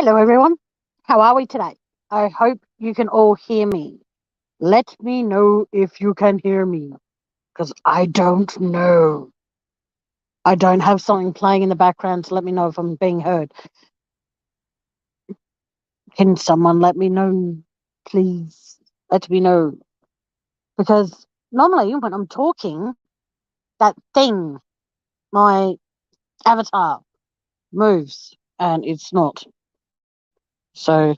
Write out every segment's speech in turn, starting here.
Hello, everyone. How are we today? I hope you can all hear me. Let me know if you can hear me, because I don't know. I don't have something playing in the background to let me know if I'm being heard. Can someone let me know, please? Let me know. Because normally when I'm talking, that thing, my avatar, moves and it's not. So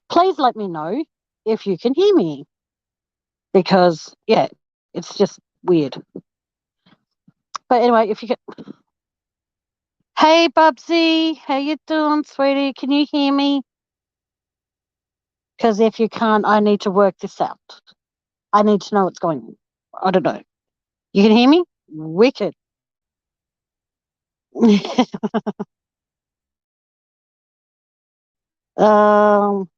please let me know if you can hear me. Because, yeah, it's just weird. But anyway, if you can. Hey, Bubsy, how you doing, sweetie? Can you hear me? Because if you can't, I need to work this out. I need to know what's going on. I don't know. You can hear me? Wicked. um.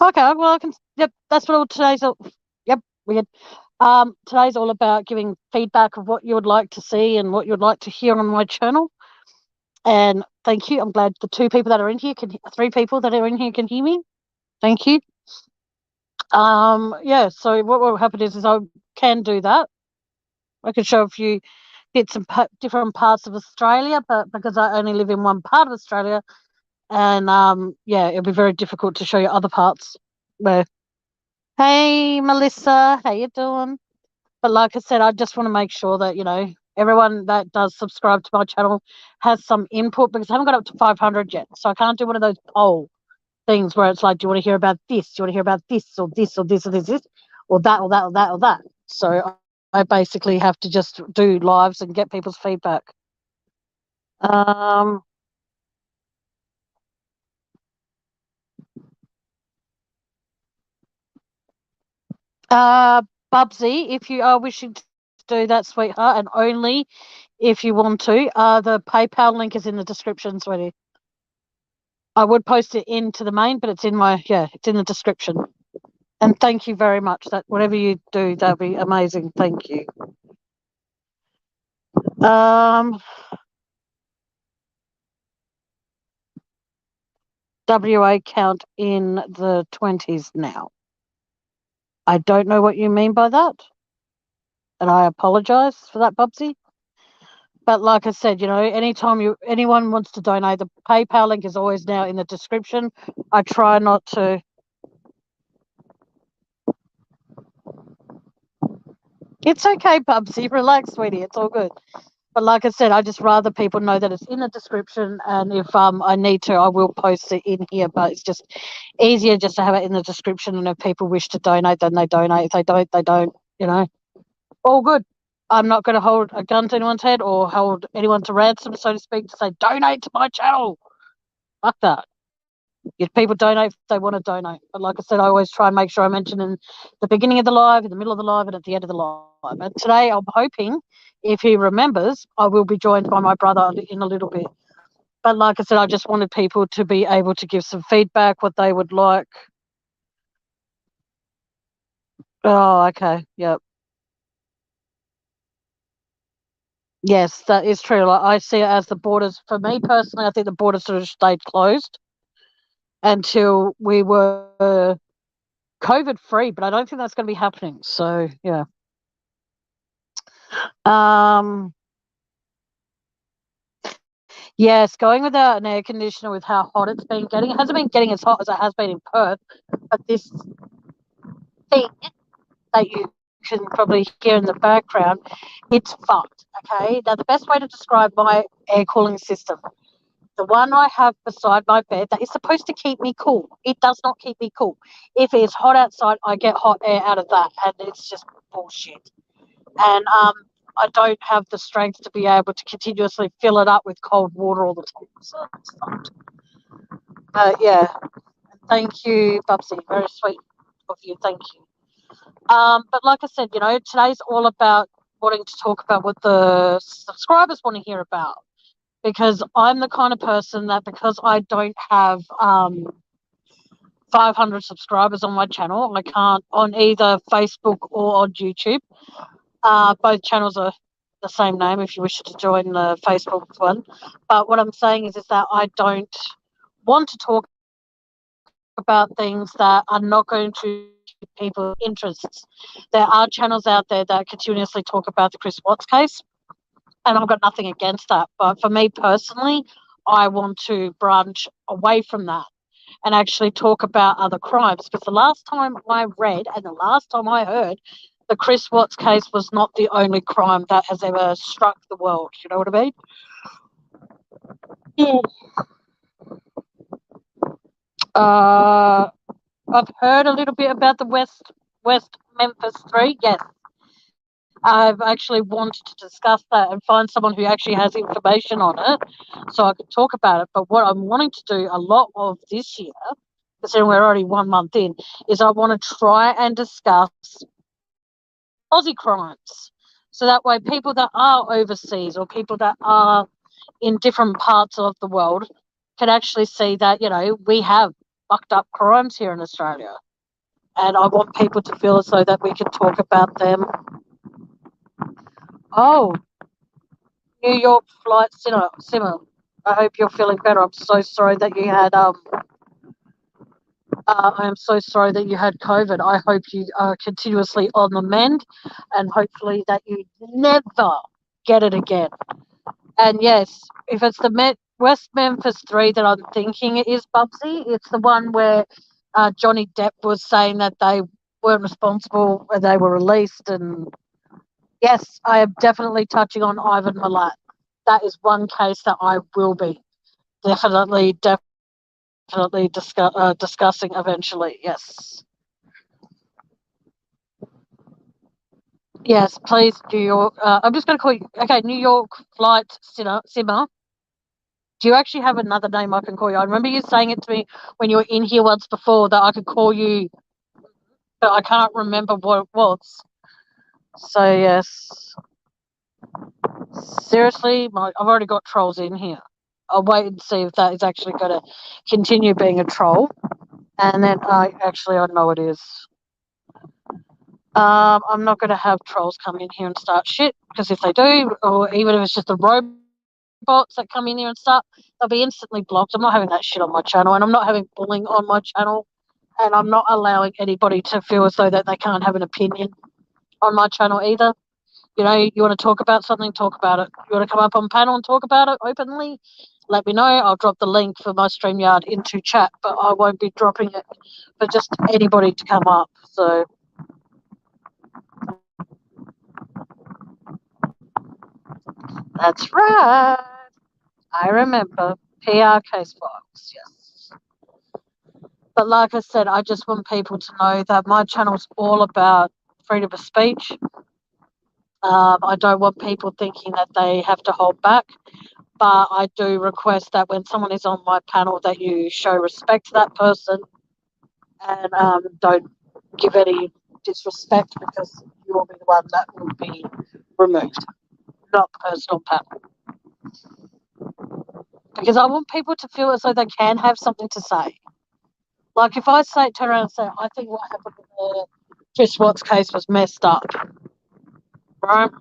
Okay. Well, I can. Yep. That's what all today's. Yep. Weird. Today's all about giving feedback of what you would like to see and what you'd like to hear on my channel. And thank you. I'm glad the three people that are in here can hear me. Thank you. Yeah, so what will happen is I can do that. I can show a few bits and different parts of Australia, but because I only live in one part of Australia, and yeah, it'll be very difficult to show you other parts. Where, hey, Melissa, how you doing? But like I said, I just want to make sure that everyone that does subscribe to my channel has some input because I haven't got up to 500 yet, so I can't do one of those poll things where it's like, do you want to hear about this? Do you want to hear about this or this or this or this, or that or that or that or that? So I basically have to just do lives and get people's feedback. Um, uh, Bubsy, if you are wishing to do that, sweetheart, and only if you want to, the PayPal link is in the description, sweetie. I would post it into the main, but it's in it's in the description. And thank you very much. That whatever you do, that'd be amazing. Thank you. Um, WA count in the 20s now. I don't know what you mean by that, and I apologise for that, Bubsy. But like I said, anytime anyone wants to donate, the PayPal link is always now in the description. I try not to. It's okay, Bubsy. Relax, sweetie. It's all good. But like I said, I just rather people know that it's in the description, and if I need to, I will post it in here. But it's just easier just to have it in the description, and if people wish to donate, then they donate. If they don't, they don't. All good. I'm not going to hold a gun to anyone's head or hold anyone to ransom, so to speak, to say donate to my channel. Fuck that. If people donate, if they want to donate. But like I said, I always try and make sure I mention in the beginning of the live, in the middle of the live, and at the end of the live. And today, I'm hoping, if he remembers, I will be joined by my brother in a little bit. But like I said, I just wanted people to be able to give some feedback, what they would like. Oh, okay. Yep. Yes, that is true. Like, I see it as the borders. For me personally, I think the borders sort of stayed closed until we were COVID free, but I don't think that's going to be happening. So yeah. Um. Yes, going without an air conditioner with how hot it's been getting. It hasn't been getting as hot as it has been in Perth, but this thing that you can probably hear in the background, it's fucked. Okay. Now the best way to describe my air cooling system, the one I have beside my bed that is supposed to keep me cool. It does not keep me cool. If it's hot outside, I get hot air out of that, and it's just bullshit. And I don't have the strength to be able to continuously fill it up with cold water all the time. So it's fucked. Yeah, thank you, Bubsy. Very sweet of you. Thank you. But like I said, today's all about wanting to talk about what the subscribers want to hear about. Because I'm the kind of person that, because I don't have 500 subscribers on my channel, I can't on either Facebook or on YouTube. Both channels are the same name if you wish to join the Facebook one. But what I'm saying is that I don't want to talk about things that are not going to people's interests. There are channels out there that continuously talk about the Chris Watts case, and I've got nothing against that. But for me personally, I want to branch away from that and actually talk about other crimes. Because the last time I read and the last time I heard, the Chris Watts case was not the only crime that has ever struck the world. You know what I mean? Yeah. I've heard a little bit about the West Memphis 3. Yes, I've actually wanted to discuss that and find someone who actually has information on it so I could talk about it. But what I'm wanting to do a lot of this year, considering we're already 1 month in, is I want to try and discuss Aussie crimes. So that way people that are overseas or people that are in different parts of the world can actually see that, we have fucked up crimes here in Australia. And I want people to feel as though that we can talk about them. Oh, New York flight simmer. I hope you're feeling better. I'm so sorry that you had I am so sorry that you had COVID. I hope you are continuously on the mend, and hopefully that you never get it again. And yes, if it's the West Memphis 3 that I'm thinking it is, Bubsy, it's the one where Johnny Depp was saying that they weren't responsible when they were released. And yes, I am definitely touching on Ivan Milat. That is one case that I will be definitely discussing eventually. Yes. Yes, please, New York. I'm just going to call you. Okay, New York flight simmer. Do you actually have another name I can call you? I remember you saying it to me when you were in here once before that I could call you, but I can't remember what it was. So, yes. Seriously, I've already got trolls in here. I'll wait and see if that is actually going to continue being a troll. And then I know it is. I'm not going to have trolls come in here and start shit, because if they do, or even if it's just the robots that come in here and start, they'll be instantly blocked. I'm not having that shit on my channel, and I'm not having bullying on my channel, and I'm not allowing anybody to feel as though that they can't have an opinion on my channel either. You want to talk about something, talk about it. You want to come up on panel and talk about it openly, let me know. I'll drop the link for my StreamYard into chat, but I won't be dropping it for just anybody to come up. So that's right. I remember PR case files, yes. But like I said, I just want people to know that my channel's all about freedom of speech. I don't want people thinking that they have to hold back, but I do request that when someone is on my panel that you show respect to that person and don't give any disrespect, because you will be the one that will be removed, not the person on panel. Because I want people to feel as though they can have something to say. Like if I turn around and say, I think what happened in the Chris Watts case was messed up, right?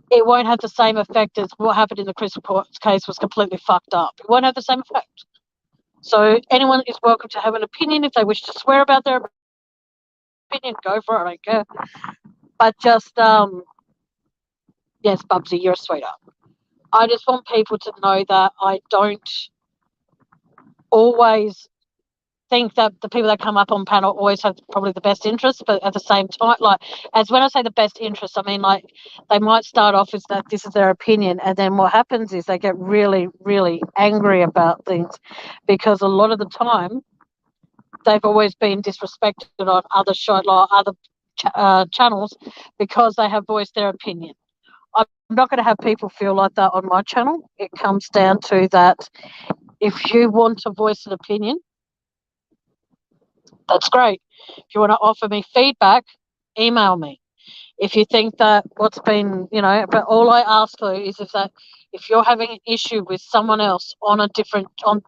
It won't have the same effect as what happened in the Chris Watts case was completely fucked up. It won't have the same effect. So anyone is welcome to have an opinion. If they wish to swear about their opinion, go for it. I don't care. But just, yes, Bubsy, you're a sweetheart. I just want people to know that I don't always think that the people that come up on panel always have probably the best interest, but at the same time, as when I say the best interest, I mean they might start off as that this is their opinion, and then what happens is they get really, really angry about things, because a lot of the time they've always been disrespected on other channels because they have voiced their opinion. I'm not going to have people feel like that on my channel. It comes down to that if you want to voice an opinion, that's great. If you want to offer me feedback, email me. If you think that what's been, but all I ask for is if you're having an issue with someone else on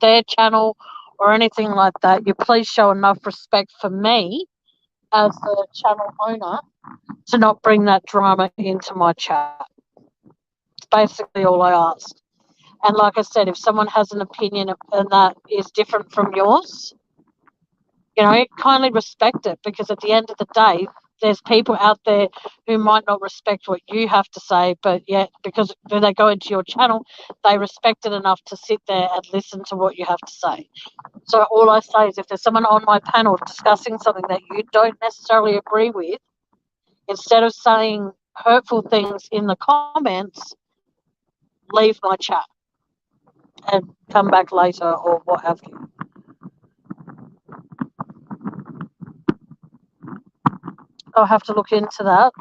their channel or anything like that, you please show enough respect for me as the channel owner to not bring that drama into my chat. basically all I asked. And like I said, if someone has an opinion and that is different from yours, kindly respect it, because at the end of the day, there's people out there who might not respect what you have to say, but yet because when they go into your channel, they respect it enough to sit there and listen to what you have to say. So all I say is, if there's someone on my panel discussing something that you don't necessarily agree with, instead of saying hurtful things in the comments, leave my chat and come back later or what have you. I'll have to look into that.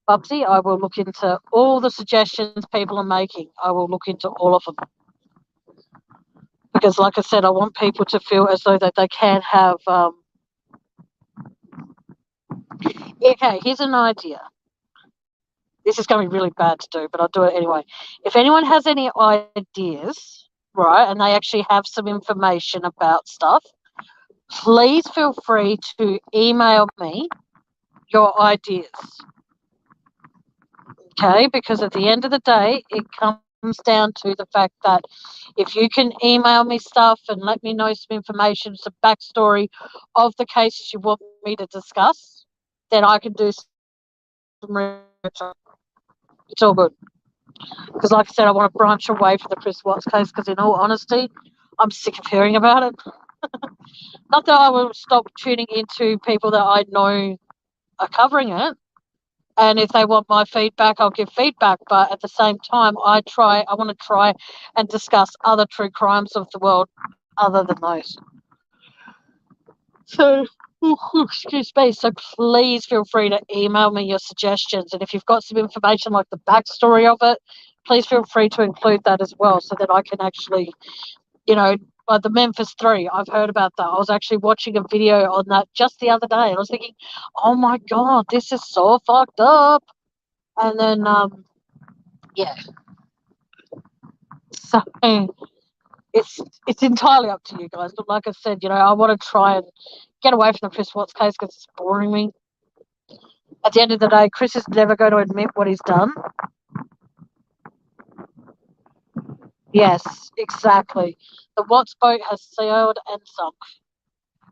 Bubsy, I will look into all the suggestions people are making. I will look into all of them. Because like I said, I want people to feel as though that they can have... Okay, here's an idea. This is going to be really bad to do, but I'll do it anyway. If anyone has any ideas, right, and they actually have some information about stuff, please feel free to email me your ideas. Okay, because at the end of the day, it comes down to the fact that if you can email me stuff and let me know some information, some backstory of the cases you want me to discuss, then I can do some research. It's all good. Because like I said, I want to branch away from the Chris Watts case, because in all honesty, I'm sick of hearing about it. Not that I will stop tuning into people that I know are covering it, and if they want my feedback, I'll give feedback. But at the same time, I want to try and discuss other true crimes of the world other than those. So, excuse me. So please feel free to email me your suggestions. And if you've got some information like the backstory of it, please feel free to include that as well, so that I can actually, like the Memphis 3, I've heard about that. I was actually watching a video on that just the other day, and I was thinking, oh my God, this is so fucked up. And then, yeah. So it's entirely up to you guys. But like I said, I want to try and get away from the Chris Watts case because it's boring me. At the end of the day, Chris is never going to admit what he's done. Yes, exactly. The Watts boat has sailed and sunk.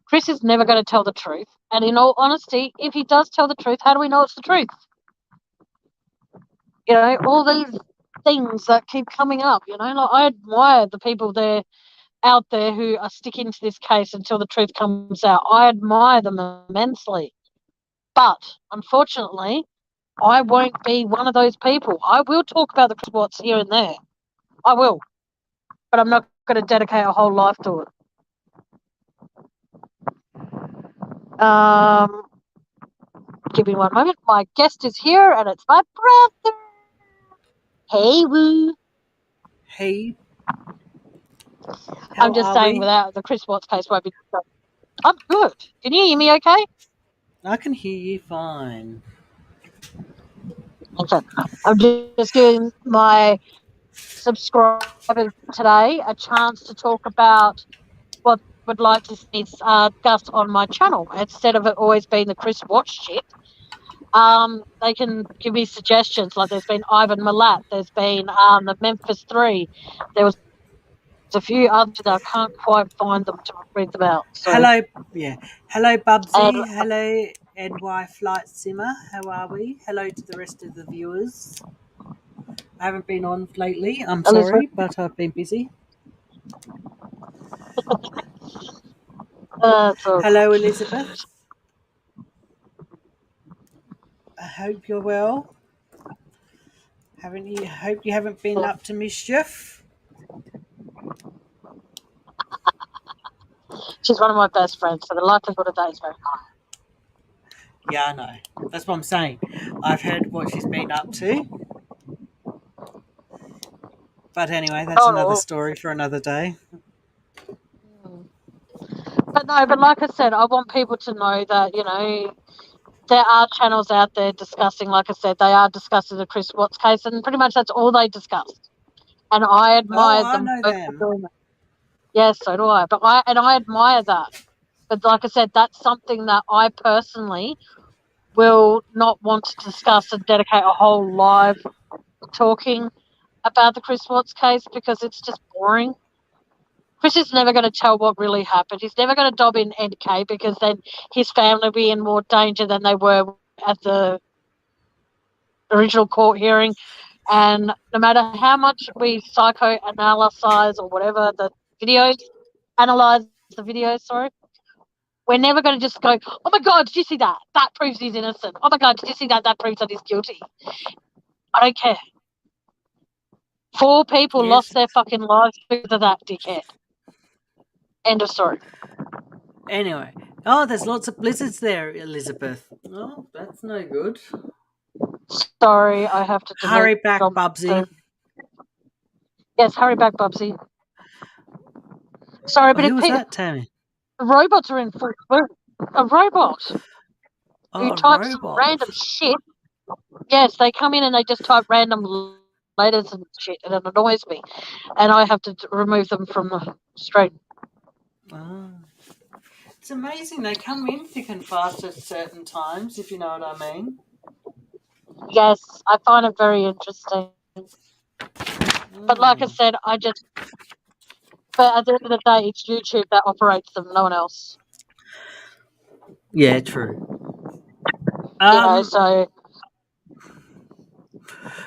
Chris is never going to tell the truth. And in all honesty, if he does tell the truth, how do we know it's the truth? All these things that keep coming up, like I admire the people out there who are sticking to this case until the truth comes out. I admire them immensely. But unfortunately, I won't be one of those people. I will talk about the Chris Watts here and there. I will. But I'm not going to dedicate a whole life to it. Give me one moment. My guest is here, and it's my brother. Hey, Woo. Hey. I'm just saying, without the Chris Watts case, won't be. I'm good. Can you hear me okay? I can hear you fine. Okay. I'm just giving my subscribers today a chance to talk about what would like to see discussed on my channel, instead of it always being the Chris Watts shit. They can give me suggestions. Like there's been Ivan Milat, there's been the Memphis 3, there was a few others that I can't quite find them to read them out. So. Hello, Bubsy. Hello, NY Flight Simmer. How are we? Hello to the rest of the viewers. I haven't been on lately. I'm sorry, but I've been busy. Hello, Elizabeth. I hope you're well. Hope you haven't been up to mischief. She's one of my best friends, so the likelihood of that is very high. Yeah, I know. That's what I'm saying. I've heard what she's been up to. But anyway, that's another story for another day. But like I said, I want people to know that, there are channels out there discussing, like I said, they are discussing the Chris Watts case, and pretty much that's all they discussed. And I admire them. I know them. Yes, so do I. But I admire that. But like I said, that's something that I personally will not want to discuss and dedicate a whole live talking. about the Chris Watts case because it's just boring. Chris is never going to tell what really happened. He's never going to dob in NK because then his family will be in more danger than they were at the original court hearing. And no matter how much we psychoanalyze or whatever analyze the videos, we're never going to just go, oh my God, did you see that? That proves he's innocent. Oh my God, did you see that? That proves that he's guilty. I don't care. 4 people lost their fucking lives because of that dickhead. End of story. Anyway. There's lots of blizzards there, Elizabeth. Oh, that's no good. Sorry, I have to hurry back, Bubsy. Yes, hurry back, Bubsy. Sorry, but who was that, Tammy? Robots are in full swing. A robot who types random shit. Yes, they come in and they just type random letters and shit, and it annoys me. And I have to remove them from the stream. Oh. It's amazing. They come in thick and fast at certain times, if you know what I mean. Yes, I find it very interesting. But like I said, but at the end of the day, it's YouTube that operates them, no one else. Yeah, true.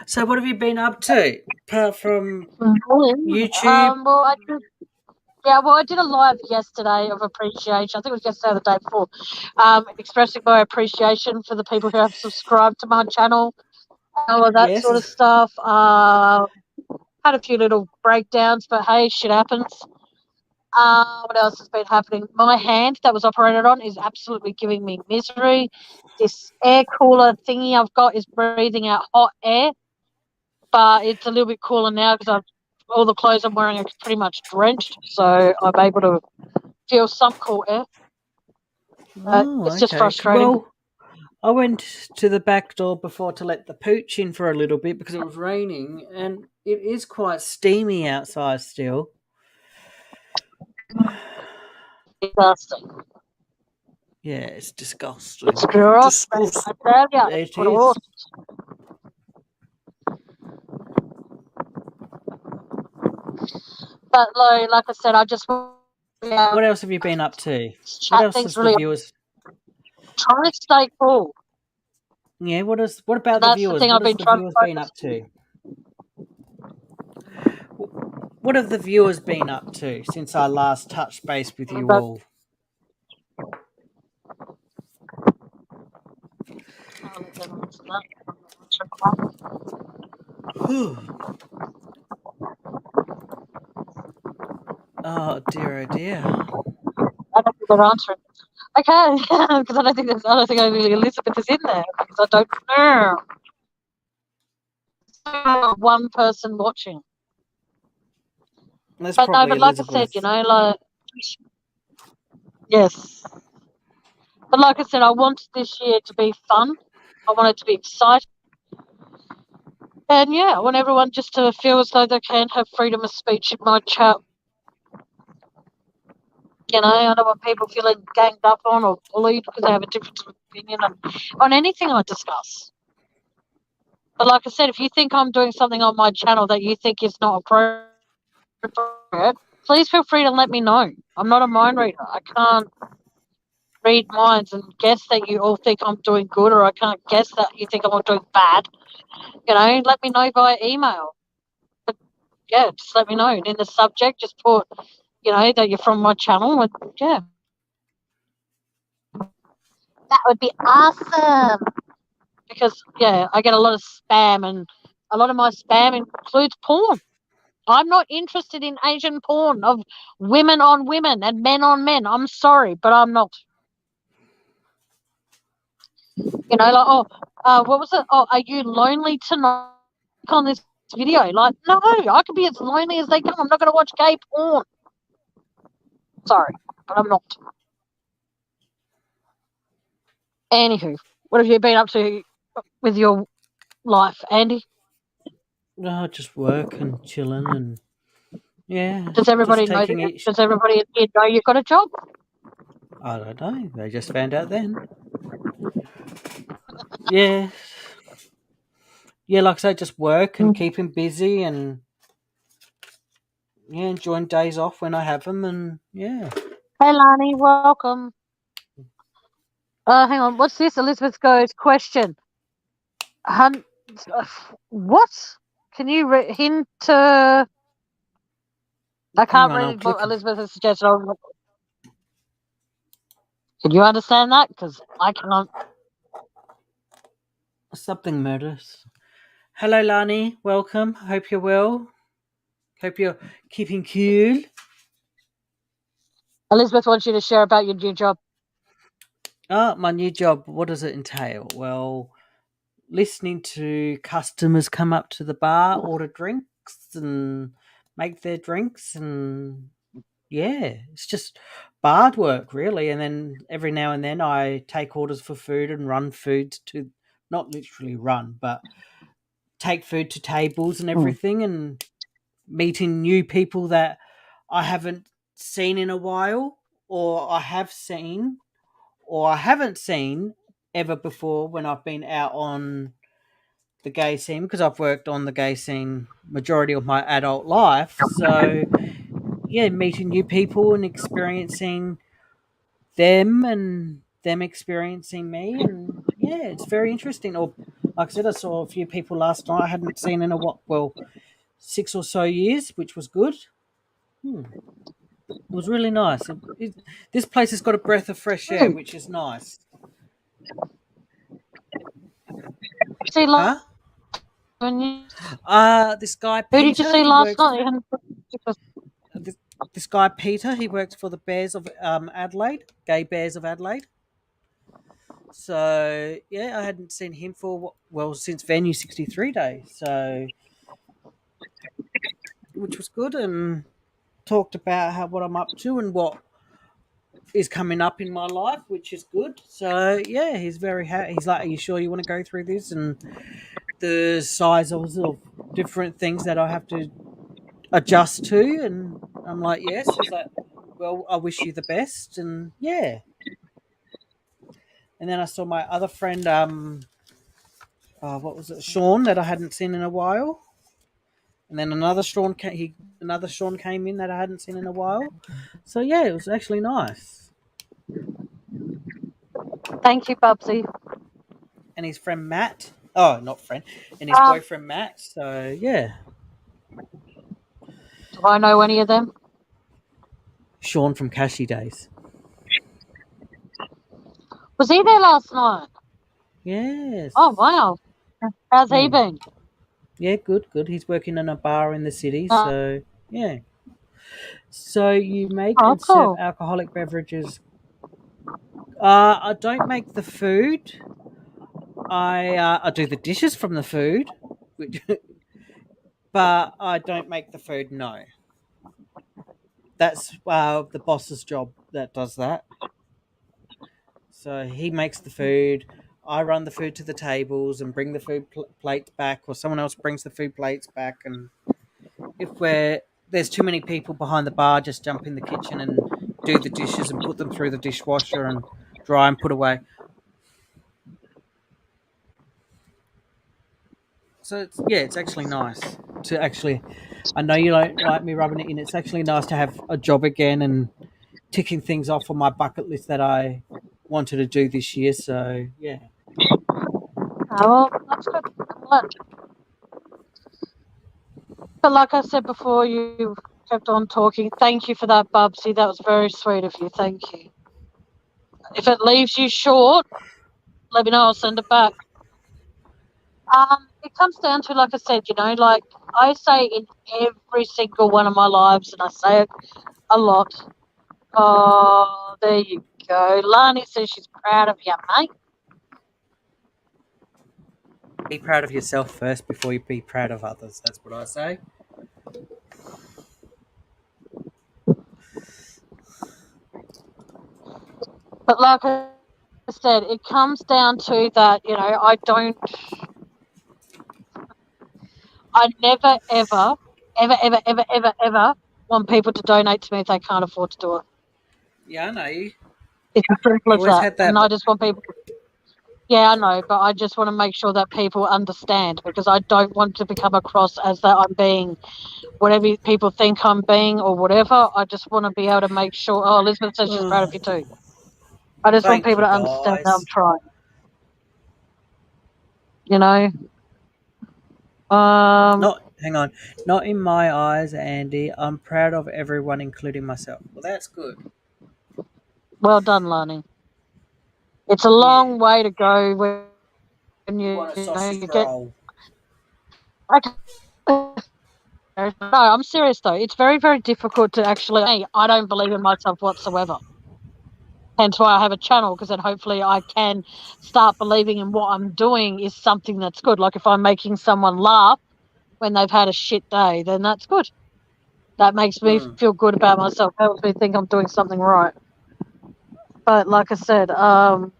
So what have you been up to, apart from YouTube? I did a live yesterday of appreciation. I think it was yesterday or the day before, expressing my appreciation for the people who have subscribed to my channel, all of that sort of stuff. Had a few little breakdowns, but hey, shit happens. What else has been happening? My hand that was operated on is absolutely giving me misery. This air cooler thingy I've got is breathing out hot air, but it's a little bit cooler now because all the clothes I'm wearing are pretty much drenched, so I'm able to feel some cool air. It's just frustrating. Well, I went to the back door before to let the pooch in for a little bit because it was raining, and it is quite steamy outside still. Disgusting. Yeah, it's disgusting. It's gross. I tell you, it's gross. But like I said, I just. What else have you been up to? What else has the viewers? Trying to stay cool. Yeah, what about the viewers? What have the viewers been up to? What have the viewers been up to since I last touched base with you all? Oh dear, oh dear. I don't think they're answering. Okay, because I don't think Elizabeth is in there because I don't know. One person watching. But like I said, yes. But like I said, I want this year to be fun. I want it to be exciting. And I want everyone just to feel as though they can have freedom of speech in my chat. I don't want people feeling ganged up on or bullied because they have a different opinion on anything I discuss. But like I said, if you think I'm doing something on my channel that you think is not appropriate, please feel free to let me know. I'm not a mind reader. I can't read minds and guess that you all think I'm doing good, or I can't guess that you think I'm doing bad. Let me know via email. But just let me know. And in the subject, just put, that you're from my channel. And that would be awesome. Because, I get a lot of spam, and a lot of my spam includes porn. I'm not interested in Asian porn of women on women and men on men. I'm sorry, but I'm not. What was it? Oh, are you lonely tonight on this video? Like, no, I could be as lonely as they come. I'm not going to watch gay porn. Sorry, but I'm not. Anywho, what have you been up to with your life, Andy? No, just work and chilling and Does everybody know? Does everybody here know you've got a job? I don't know. They just found out then. Yeah. yeah, like I say, just work and keep him busy, and yeah, enjoying days off when I have them, and yeah. Hey, Lani, welcome. Hang on. What's this? Elizabeth goes, question. What? Can you hint? I can't read what Elizabeth has suggested. Can you understand that? Because I cannot. Something murderous. Hello, Lani. Welcome. Hope you're well. Hope you're keeping cool. Elizabeth wants you to share about your new job. My new job. What does it entail? Well, listening to customers come up to the bar, order drinks, and make their drinks, and yeah, it's just bard work, really. And then every now and then I take orders for food and run food to, not literally run, but take food to tables and everything, and meeting new people that I haven't seen in a while, or I have seen, or I haven't seen ever before when I've been out on the gay scene, because I've worked on the gay scene majority of my adult life. So yeah, meeting new people and experiencing them and them experiencing me, and yeah, it's very interesting. Or like I said, I saw a few people last night I hadn't seen in a what, well, 6 or so years, which was good. It was really nice. This place has got a breath of fresh air, which is nice. See, Huh? This guy Peter. Who did you see last night? This guy Peter, he works for the Bears of Adelaide, Gay Bears of Adelaide. So yeah, I hadn't seen him for since Venue 63 Day. So, which was good, and talked about what I'm up to and what is coming up in my life, which is good. So yeah, he's very happy. He's like, "Are you sure you want to go through this?" And the size of different things that I have to adjust to, and I'm like, yes. He's like, well, I wish you the best, and yeah. And then I saw my other friend, what was it, Sean, that I hadn't seen in a while. And then another Sean came in that I hadn't seen in a while. So yeah, it was actually nice. Thank you, Bubsy. And his friend Matt. Oh, not friend. And his boyfriend Matt. So yeah. Do I know any of them? Sean from Cashy Days. Was he there last night? Yes. Oh wow. How's he been? Yeah, good. He's working in a bar in the city, so yeah. So you make and serve alcoholic beverages. I don't make the food. I do the dishes from the food, but I don't make the food. No, that's the boss's job that does that. So he makes the food. I run the food to the tables and bring the food plates back, or someone else brings the food plates back. And if there's too many people behind the bar, just jump in the kitchen and do the dishes and put them through the dishwasher and dry and put away. So it's actually nice to actually. I know you don't like me rubbing it in. It's actually nice to have a job again and ticking things off on my bucket list that I wanted to do this year. So yeah. Oh, well, that's good. But like I said before, you kept on talking. Thank you for that, Bubsy. That was very sweet of you. Thank you. If it leaves you short, let me know. I'll send it back. It comes down to, like I said, like I say in every single one of my lives, and I say it a lot. Oh, there you go. Lani says she's proud of you, mate. Be proud of yourself first before you be proud of others. That's what I say. But like I said, it comes down to that, I never, ever, ever, ever, ever, ever, ever want people to donate to me if they can't afford to do it. Yeah, I know. It's as simple as that. And I just want people, Yeah, I know, but I just want to make sure that people understand because I don't want to become across as that I'm being whatever people think I'm being or whatever. I just want to be able to make sure. Oh, Elizabeth says she's proud of you too. I just want Thank people you, to understand that I'm guys. trying. You know. Hang on. Not in my eyes, Andy. I'm proud of everyone, including myself. Well, that's good. Well done, Lani. It's a Yeah. long way to go when You you, want a you know sausage you get. roll? Okay. No, I'm serious though. It's very, very difficult to actually. Hey, I don't believe in myself whatsoever. Hence why I have a channel because then hopefully I can start believing in what I'm doing is something that's good. Like if I'm making someone laugh when they've had a shit day, then that's good. That makes me Mm. feel good about myself. Helps me think I'm doing something right. But like I said, oh,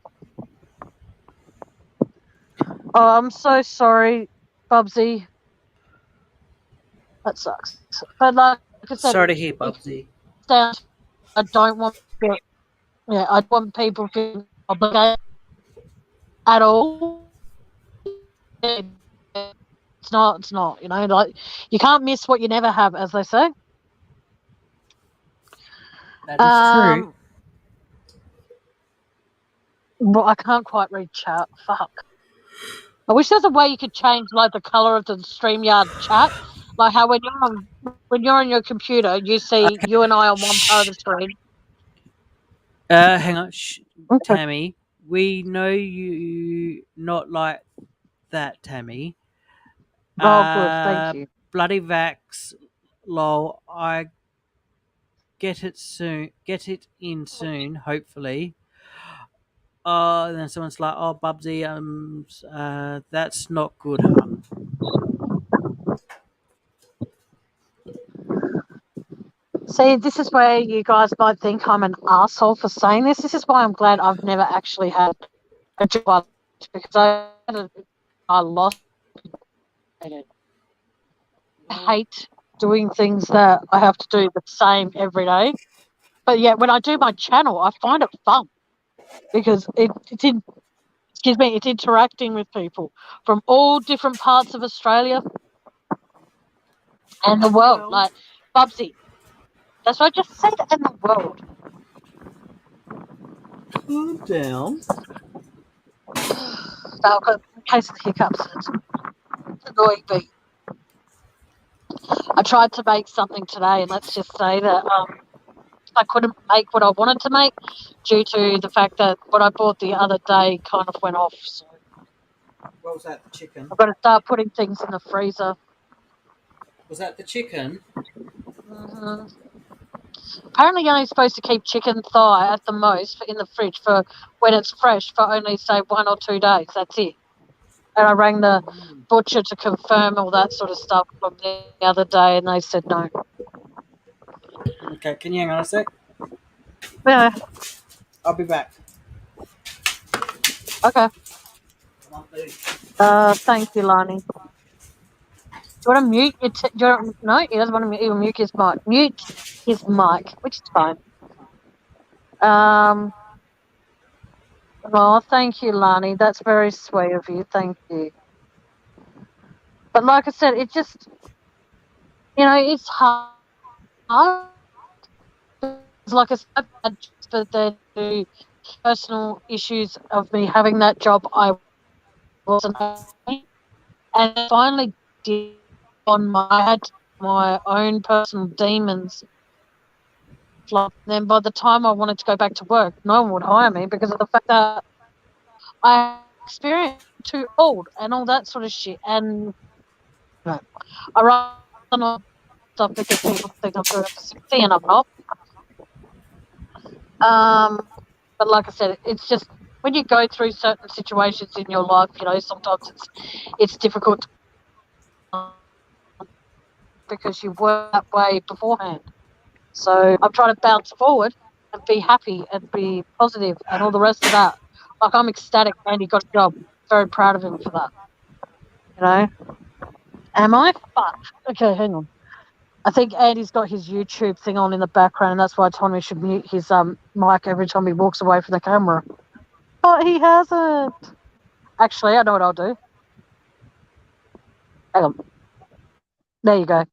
I'm so sorry, Bubsy. That sucks. But like I said, Sorry to hear, it Bubsy. sounds. I don't want. Yeah, I don't want people feeling obligated at all. It's not. It's not. You know, like you can't miss what you never have, as they say. That is true. But I can't quite read chat. Fuck. I wish there's a way you could change like the color of the StreamYard chat, like how when you're on your computer, you see Okay. you and I on one part of the Shh. screen. Hang on. Shh. Okay. Tammy, we know you not like that, Tammy. Oh, good. Thank Uh, you. bloody vax. Lol. I get it soon. Get it in soon, hopefully. And then someone's like, "Oh, Bubsy, that's not good, hun." See, this is where you guys might think I'm an asshole for saying this. This is why I'm glad I've never actually had a job because I lost it. I hate doing things that I have to do the same every day. But yet, when I do my channel, I find it fun because excuse me, it's interacting with people from all different parts of Australia and the world. Well, Like Bubsy, that's what I just said, and the world. calm down. Now I've got a case of the hiccups. It's annoying me. I tried to make something today, and let's just say that I couldn't make what I wanted to make due to the fact that what I bought the other day kind of went off. So What was that? The chicken? I've got to start putting things in the freezer. Was that the chicken? Hmm. Apparently, you're only supposed to keep chicken thigh at the most in the fridge for when it's fresh for only say 1 or 2 days. That's it. And I rang the butcher to confirm all that sort of stuff from the other day, and they said no. Okay, can you hang on a sec? Yeah. I'll be back. Okay. Come on, please. Thank you, Lani. Do you want to mute your? No, he doesn't want to mute. He'll mute his mic. Mute his mic, which is fine. Well, thank you, Lani. That's very sweet of you. Thank you. But like I said, it just, it's hard. Like I said, but the personal issues of me having that job, I wasn't having, and finally did I had my own personal demons. Then by the time I wanted to go back to work, no one would hire me because of the fact that I experienced too old and all that sort of shit. And I rather not stuff because people think I'm doing it for sympathy and I'm not. But like I said, it's just when you go through certain situations in your life, sometimes it's difficult because you work that way beforehand. So I'm trying to bounce forward and be happy and be positive and all the rest of that. Like I'm ecstatic Andy got a job. Very proud of him for that. You know? Am I? Fuck. Okay, hang on. I think Andy's got his YouTube thing on in the background, and that's why I told him he should mute his mic every time he walks away from the camera. But he hasn't. Actually, I know what I'll do. Hang on. There you go.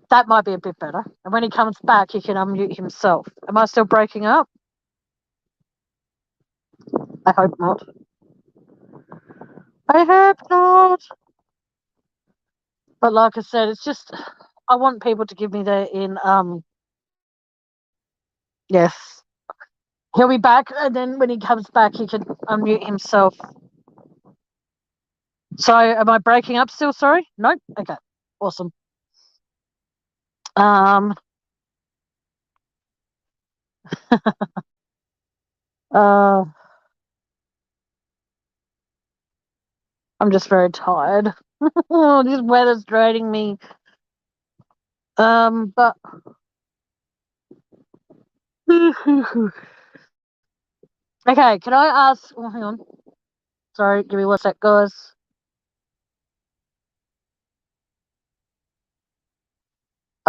That might be a bit better. And when he comes back, he can unmute himself. Am I still breaking up? I hope not. I hope not. But like I said, it's just I want people to give me their in. Yes, he'll be back, and then when he comes back, he can unmute himself. So, am I breaking up still? Sorry, no. Okay, awesome. I'm just very tired. This weather's draining me. But okay, can I ask? Oh, hang on. Sorry, give me 1 sec, guys.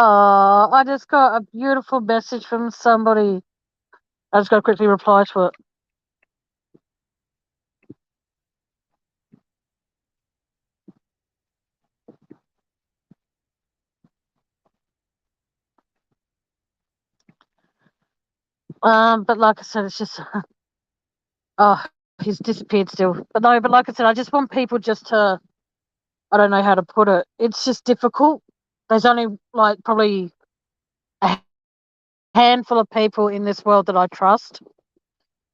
Oh, I just got a beautiful message from somebody. I just got to quickly reply to it. But like I said, it's just, oh, he's disappeared still. But no, but like I said, I just want people just to, I don't know how to put it. It's just difficult. There's only like probably a handful of people in this world that I trust,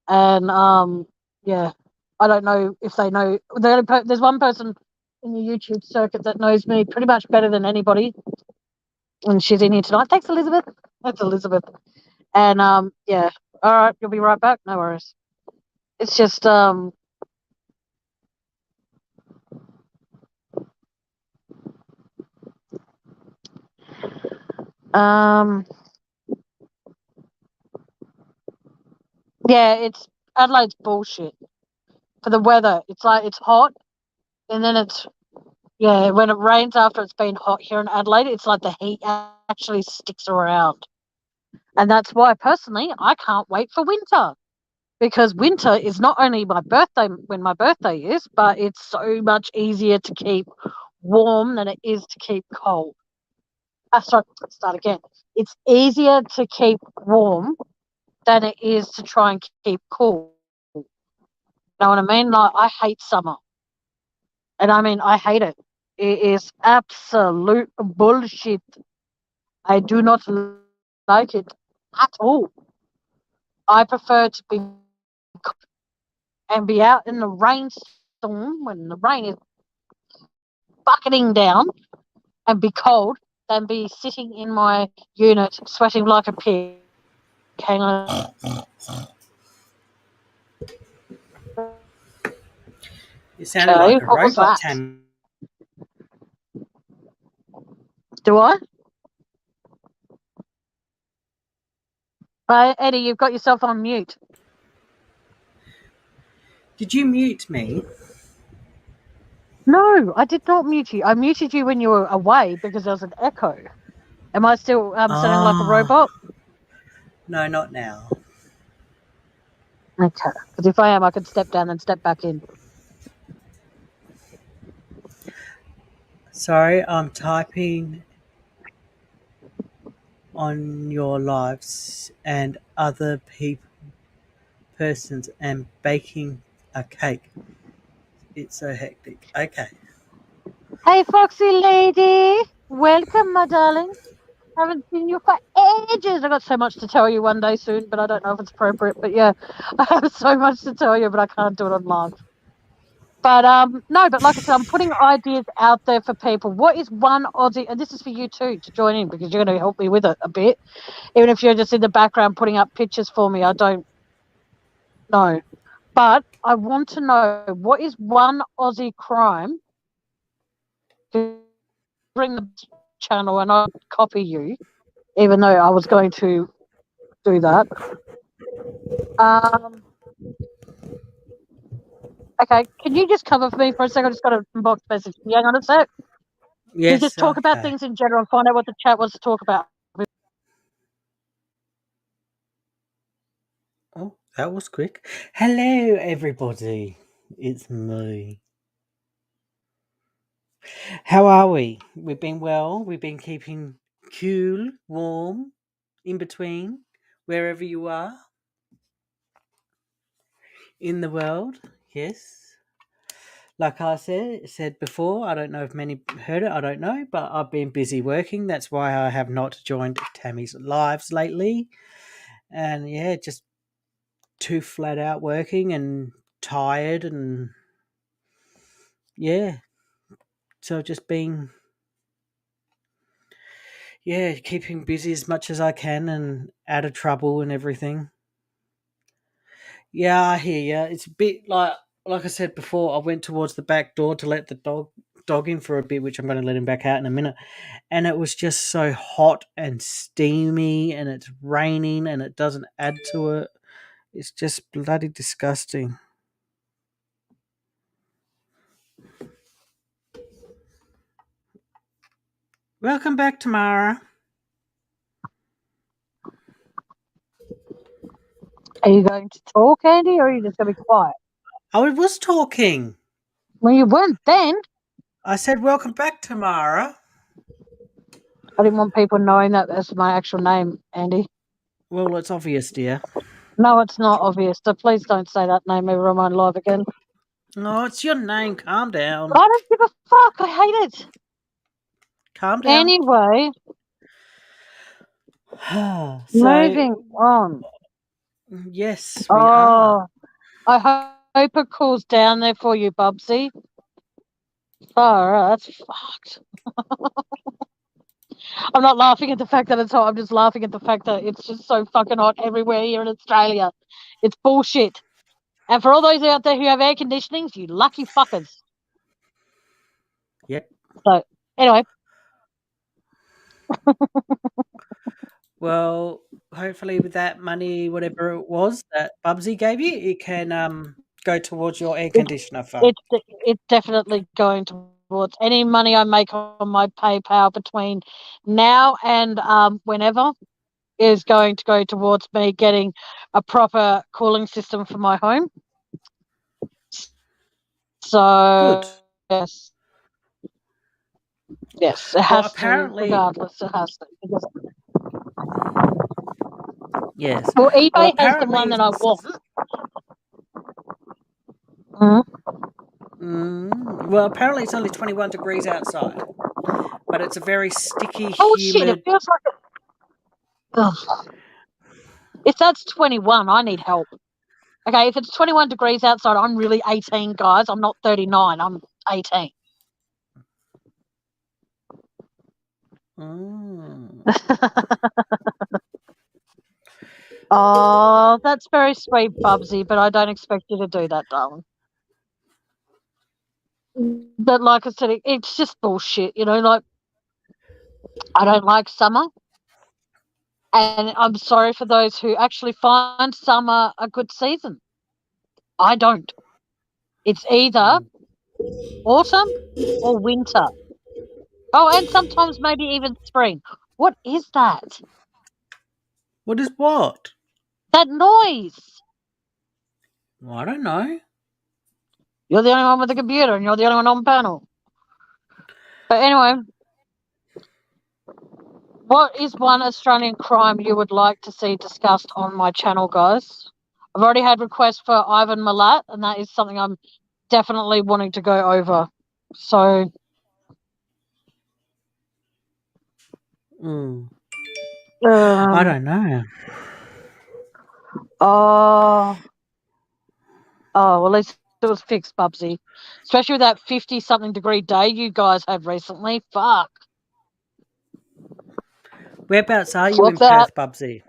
and yeah, I don't know if they know. There's one person in the YouTube circuit that knows me pretty much better than anybody, and she's in here tonight. Thanks, Elizabeth. That's Elizabeth. And yeah, all right, you'll be right back. No worries. It's just yeah, it's Adelaide's bullshit for the weather. It's like it's hot, and then it's yeah. When it rains after it's been hot here in Adelaide, it's like the heat actually sticks around, and that's why personally I can't wait for winter, because winter is not only my birthday when my birthday is, but it's so much easier to keep warm than it is to keep cold. Sorry, let's start again. It's easier to keep warm than it is to try and keep cool. You know what I mean? Like, I hate summer. And I mean, I hate it. It is absolute bullshit. I do not like it at all. I prefer to be and be out in the rainstorm when the rain is bucketing down and be cold than be sitting in my unit sweating like a pig. Hang on. You sounded like a What was robot, that? Tam. Do I? Eddie, you've got yourself on mute. Did you mute me? No, I did not mute you. I muted you when you were away because there was an echo. Am I still sounding like a robot? No, not now. Okay, because if I am, I could step down and step back in. Sorry, I'm typing on your lives and other persons and baking a cake. It's so hectic. Okay. Hey, Foxy lady. Welcome, my darling. Haven't seen you for ages. I got so much to tell you one day soon, but I don't know if it's appropriate. But yeah, I have so much to tell you, but I can't do it on live. But no, but like I said, I'm putting ideas out there for people. What is one Aussie, and this is for you too to join in because you're going to help me with it a bit. Even if you're just in the background putting up pictures for me, I don't know. But I want to know, what is one Aussie crime to bring the channel and I'll copy you, even though I was going to do that. Okay, can you just cover for me for a second? I just got a inbox message. Can you hang on a sec? Yes. You just talk about things in general and find out what the chat wants to talk about. Oh, that was quick. Hello, everybody. It's me. How are we? We've been well. We've been keeping cool, warm, in between, wherever you are in the world. Yes. Like I said before, I don't know if many heard it, I don't know, but I've been busy working. That's why I have not joined Tammy's lives lately. And yeah, just too flat out working and tired and yeah. So just being keeping busy as much as I can and out of trouble and everything. Yeah, I hear you. It's a bit like I said before, I went towards the back door to let the dog in for a bit, which I'm going to let him back out in a minute. And it was just so hot and steamy and it's raining and it doesn't add to it. It's just bloody disgusting. Welcome back, Tamara. Are you going to talk, Andy, or are you just going to be quiet? I was talking. Well, you weren't then. I said, welcome back, Tamara. I didn't want people knowing that that's my actual name, Andy. Well, it's obvious, dear. No, it's not obvious. So please don't say that name ever on my live again. No, it's your name. Calm down. I don't give a fuck. I hate it. Calm down. Anyway, moving on. Yes, we are. I hope it cools down there for you, Bubsy. Oh, that's fucked. I'm not laughing at the fact that it's hot. I'm just laughing at the fact that it's just so fucking hot everywhere here in Australia. It's bullshit. And for all those out there who have air conditionings, you lucky fuckers. Yep. So, anyway. Well, hopefully with that money, whatever it was that Bubsy gave you, it can go towards your air conditioner fund. It's definitely going towards any money I make on my PayPal between now and whenever is going to go towards me getting a proper cooling system for my home. So good. Yes, it has to. Regardless, it has to. Yes. Well, eBay has the one that I want. Well, apparently it's only 21 degrees outside, but it's a very sticky, humid. Shit! It feels like it. Ugh. If that's 21, I need help. Okay, if it's 21 degrees outside, I'm really 18, guys. I'm not 39. I'm 18. Oh, that's very sweet, Bubsy, but I don't expect you to do that, darling. But like I said, it's just bullshit, you know, like I don't like summer. And I'm sorry for those who actually find summer a good season. I don't. It's either autumn or winter. Oh, and sometimes maybe even spring. What is that? What is what? That noise. Well, I don't know. You're the only one with a computer and you're the only one on panel. But anyway, what is one Australian crime you would like to see discussed on my channel, guys? I've already had requests for Ivan Milat, and that is something I'm definitely wanting to go over. So... I don't know. Well, at least it was fixed, Bubsy. Especially with that 50-something degree day you guys had recently. Fuck. Whereabouts are you in Perth, Bubsy?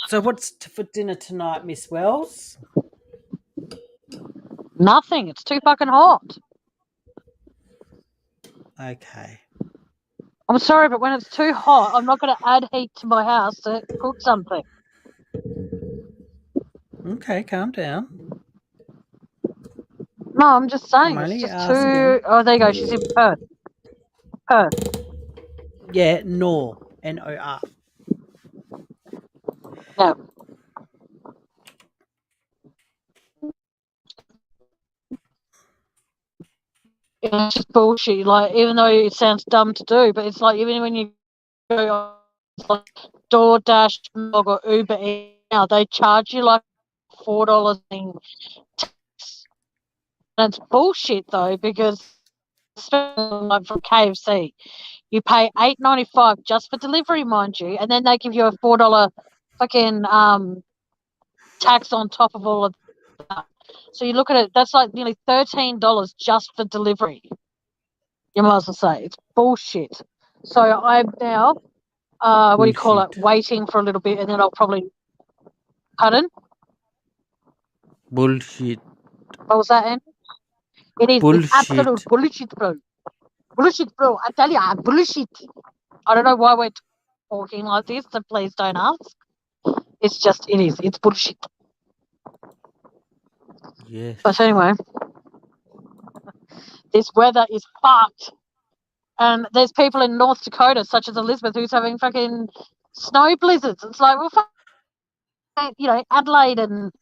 So what's for dinner tonight, Miss Wells? Nothing. It's too fucking hot. Okay. I'm sorry, but when it's too hot, I'm not going to add heat to my house to cook something. Okay, calm down. No, I'm just saying. It's just too... Oh, there you go. She's in Perth. Yeah, Nor. N-O-R. Yeah. It's just bullshit. Like, even though it sounds dumb to do, but it's like even when you go on like DoorDash or Uber Eats now, they charge you like $4 in tax. And it's bullshit though, because like from KFC, you pay $8.95 just for delivery, mind you, and then they give you a $4 fucking tax on top of all of that. So you look at it, that's like nearly $13 just for delivery. You might as well say it's bullshit. So I'm now, what do you call it, Bullshit. waiting for a little bit, and then I'll probably. Pardon? Bullshit. What was that, Andy? It's absolute Bullshit. bullshit, bro. Bullshit, bro. I tell you, bullshit. I don't know why we're talking like this, so please don't ask. It's just, it is. It's bullshit. Yes. But anyway, this weather is fucked. And there's people in North Dakota, such as Elizabeth, who's having fucking snow blizzards. It's like, well, fuck, Adelaide and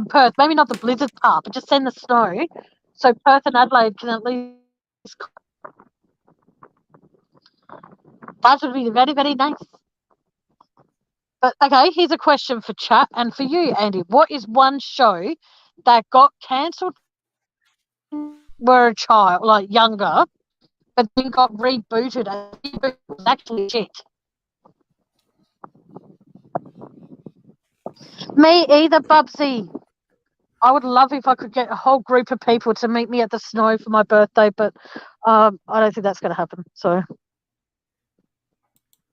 Perth, maybe not the blizzard part, but just send the snow so Perth and Adelaide can at least. That would be very, very nice. But okay, here's a question for chat and for you, Andy. What is one show that got cancelled when you were a child, like younger, but then got rebooted and it was actually shit? Me either, Bubsy. I would love if I could get a whole group of people to meet me at the snow for my birthday, but I don't think that's going to happen. So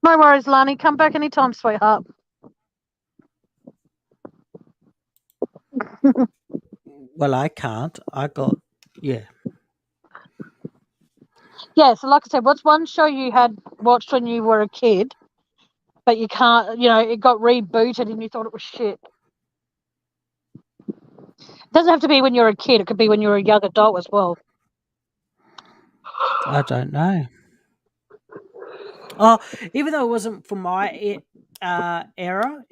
no worries, Lani. Come back anytime, sweetheart. Well, I can't. Yeah. Yeah, so like I said, what's one show you had watched when you were a kid, but you can't, it got rebooted and you thought it was shit? It doesn't have to be when you're a kid. It could be when you're a young adult as well. I don't know. Oh, even though it wasn't for my era,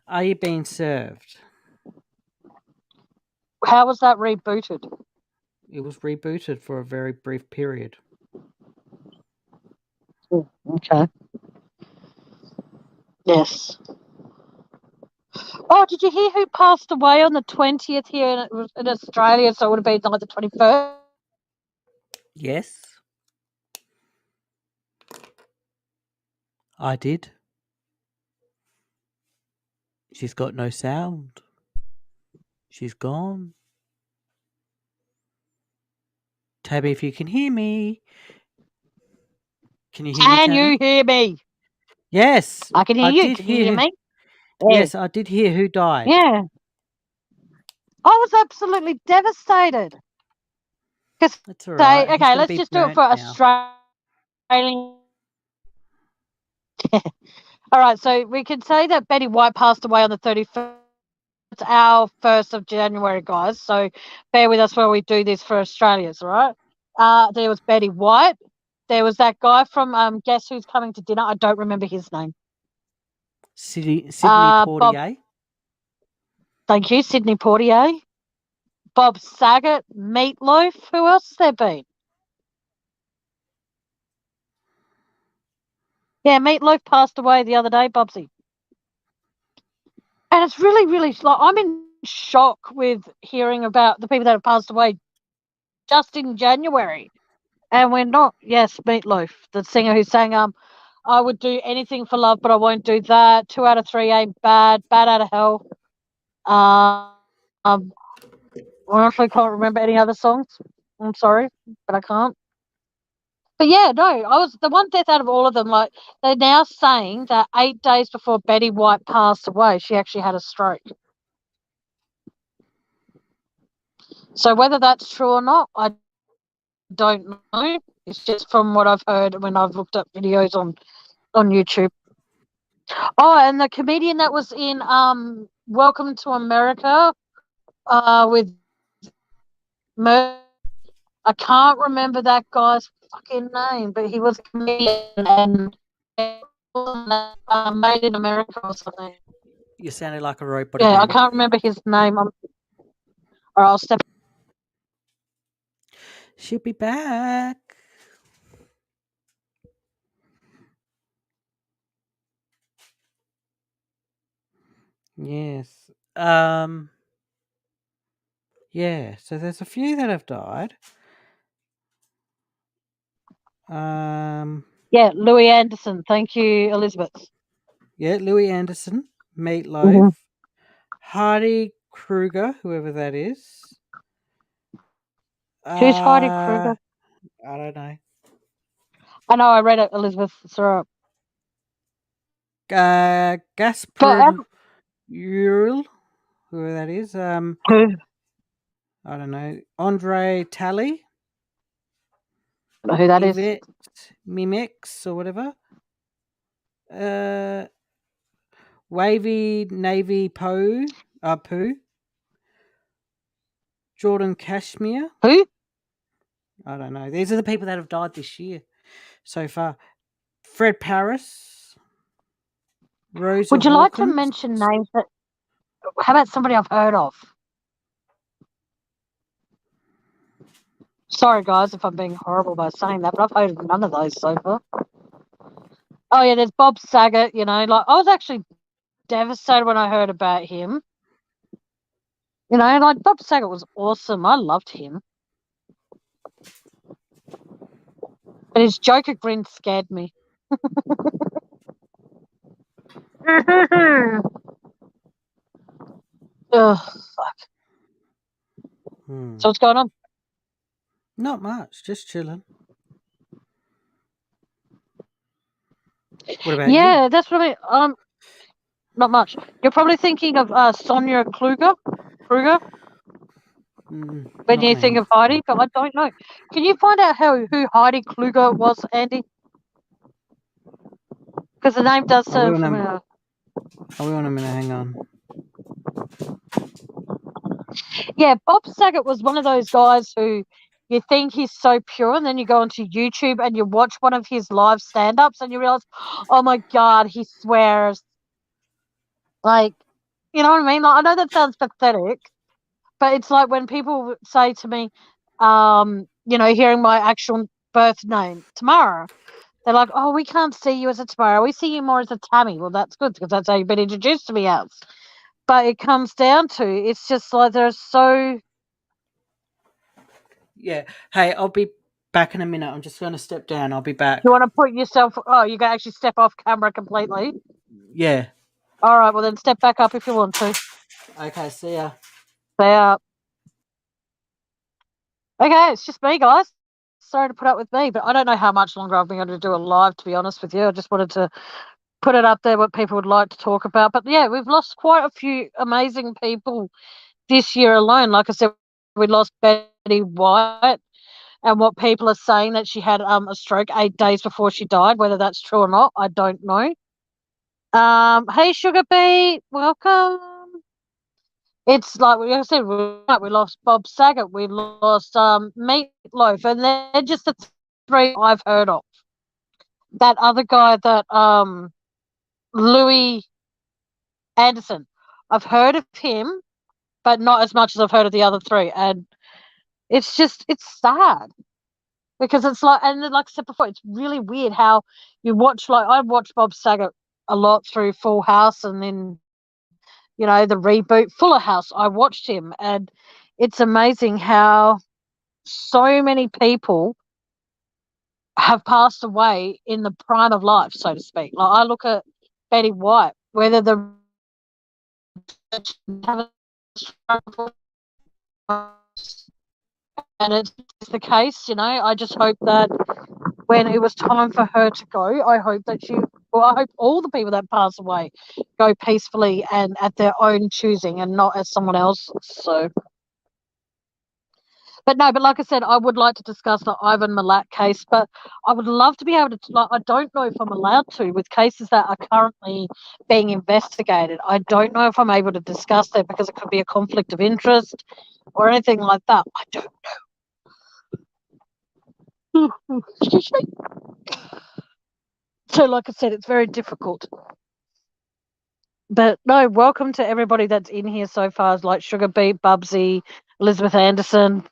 Are You Being Served? How was that rebooted? It was rebooted for a very brief period. Okay. Yes. Oh, did you hear who passed away on the 20th here in Australia? So it would have been like the 21st. Yes. I did. She's got no sound. She's gone. Tabby, if you can hear me. Can you hear me, Can Tabby? you hear me? Yes. I can hear you. Can you hear me? Yes, I did hear who died. Yeah. I was absolutely devastated. That's all right. Okay, let's just do it for Australian. All right, so we can say that Betty White passed away on the 31st. It's our 1st of January, guys. So bear with us while we do this for Australians, all right? There was Betty White. There was that guy from Guess Who's Coming to Dinner. I don't remember his name. Sidney Poitier. Thank you, Sidney Poitier. Bob Saget, Meatloaf. Who else has there been? Yeah, Meatloaf passed away the other day, Bubsy. And it's really, really like I'm in shock with hearing about the people that have passed away just in January. And we're not, yes, Meatloaf, the singer who sang I would do anything for love, but I won't do that. 2 out of 3 ain't bad. Bad out of hell. I honestly can't remember any other songs. I'm sorry, but I can't. But yeah, no, I was the one death out of all of them. Like they're now saying that 8 days before Betty White passed away, she actually had a stroke. So whether that's true or not, I don't know. It's just from what I've heard when I've looked up videos on YouTube. Oh, and the comedian that was in Welcome to America with I can't remember that guy's fucking name, but he was a comedian and Made in America or something. You sounded like a robot Yeah, I again. can't remember his name. Or I'll step. She'll be back. Yes. Yeah, so there's a few that have died. Yeah, Louis Anderson. Thank you, Elizabeth. Yeah, Louis Anderson, Meatloaf, Hardy Kruger, whoever that is. Who's Heidi Kruger? I don't know. I know, I read it, Elizabeth. It's all right. Gaspard Uriel, whoever that is. Who? I don't know. Andre Talley. Who that is? Yvette Mimex or whatever. Wavy Navy Pooh. Jordan Cashmere. Who? I don't know. These are the people that have died this year so far. Fred Paris. Rosa Would you like to Hawkins. mention names that? How about somebody I've heard of? Sorry, guys, if I'm being horrible by saying that, but I've heard of none of those so far. Oh yeah, there's Bob Saget. You know, like I was actually devastated when I heard about him. You know, like Bob Saget was awesome. I loved him. But his Joker grin scared me. Ugh, fuck. So what's going on? Not much, just chilling. What about you? Yeah, that's what I mean. Not much. You're probably thinking of Sonia Kruger when you think of Heidi, but I don't know. Can you find out who Heidi Kruger was, Andy? Because the name does sound familiar. Are we on a minute? Hang on. Yeah, Bob Saget was one of those guys who you think he's so pure, and then you go onto YouTube and you watch one of his live stand-ups and you realize, oh my God, he swears. Like, you know what I mean? Like, I know that sounds pathetic, but it's like when people say to me, you know, hearing my actual birth name, Tamara, they're like, oh, we can't see you as a Tamara. We see you more as a Tammy. Well, that's good because that's how you've been introduced to me as. But it comes down to, it's just like they're so... Yeah. Hey, I'll be back in a minute. I'm just going to step down. I'll be back. You want to put yourself... Oh, you can actually step off camera completely? Yeah. All right, well then step back up if you want to. Okay, see ya. See ya. Okay, it's just me, guys. Sorry to put up with me, but I don't know how much longer I've been able to do a live, to be honest with you. I just wanted to put it up there what people would like to talk about. But yeah, we've lost quite a few amazing people this year alone. Like I said, we lost Betty White, and what people are saying that she had a stroke 8 days before she died. Whether that's true or not, I don't know. Hey Sugar Bee, welcome. It's like I said, we lost Bob Saget, we lost Meatloaf, and they're just the three I've heard of. That other guy, that Louis Anderson, I've heard of him, but not as much as I've heard of the other three, and it's sad because it's like, and like I said before, it's really weird how you watch. Like I watched Bob Saget a lot through Full House, and then you know the reboot Fuller House. I watched him, and it's amazing how so many people have passed away in the prime of life, so to speak. Like I look at Betty White, whether the and it's the case, you know. I just hope that when it was time for her to go, I hope that I hope all the people that pass away go peacefully and at their own choosing and not as someone else. So, but like I said, I would like to discuss the Ivan Milat case, but I would love to be able to, like, I don't know if I'm allowed to with cases that are currently being investigated. I don't know if I'm able to discuss that because it could be a conflict of interest or anything like that. I don't know. Excuse me. So, like I said, it's very difficult. But no, welcome to everybody that's in here so far, like Sugar Beet, Bubsy, Elizabeth Anderson,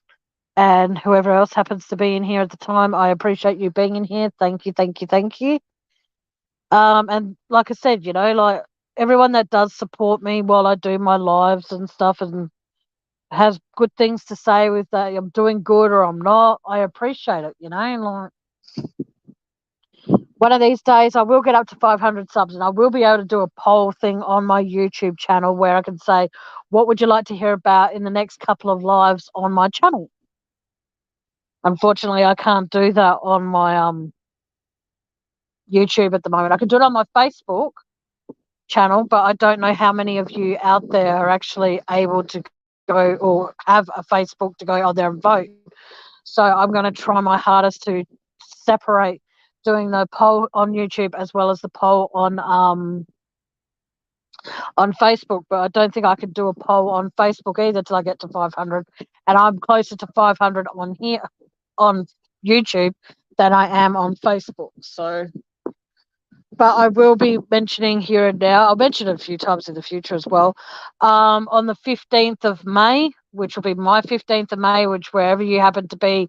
and whoever else happens to be in here at the time. I appreciate you being in here. Thank you, thank you, thank you. And like I said, like everyone that does support me while I do my lives and stuff and has good things to say with that I'm doing good or I'm not, I appreciate it, like one of these days I will get up to 500 subs and I will be able to do a poll thing on my YouTube channel where I can say, what would you like to hear about in the next couple of lives on my channel? Unfortunately, I can't do that on my YouTube at the moment. I can do it on my Facebook channel, but I don't know how many of you out there are actually able to go or have a Facebook to go out there and vote. So I'm going to try my hardest to separate doing the poll on YouTube as well as the poll on Facebook, but I don't think I could do a poll on Facebook either till I get to 500, and I'm closer to 500 on here on YouTube than I am on Facebook. So, but I will be mentioning here and now. I'll mention it a few times in the future as well. On the 15th of May, which will be my 15th of May, which wherever you happen to be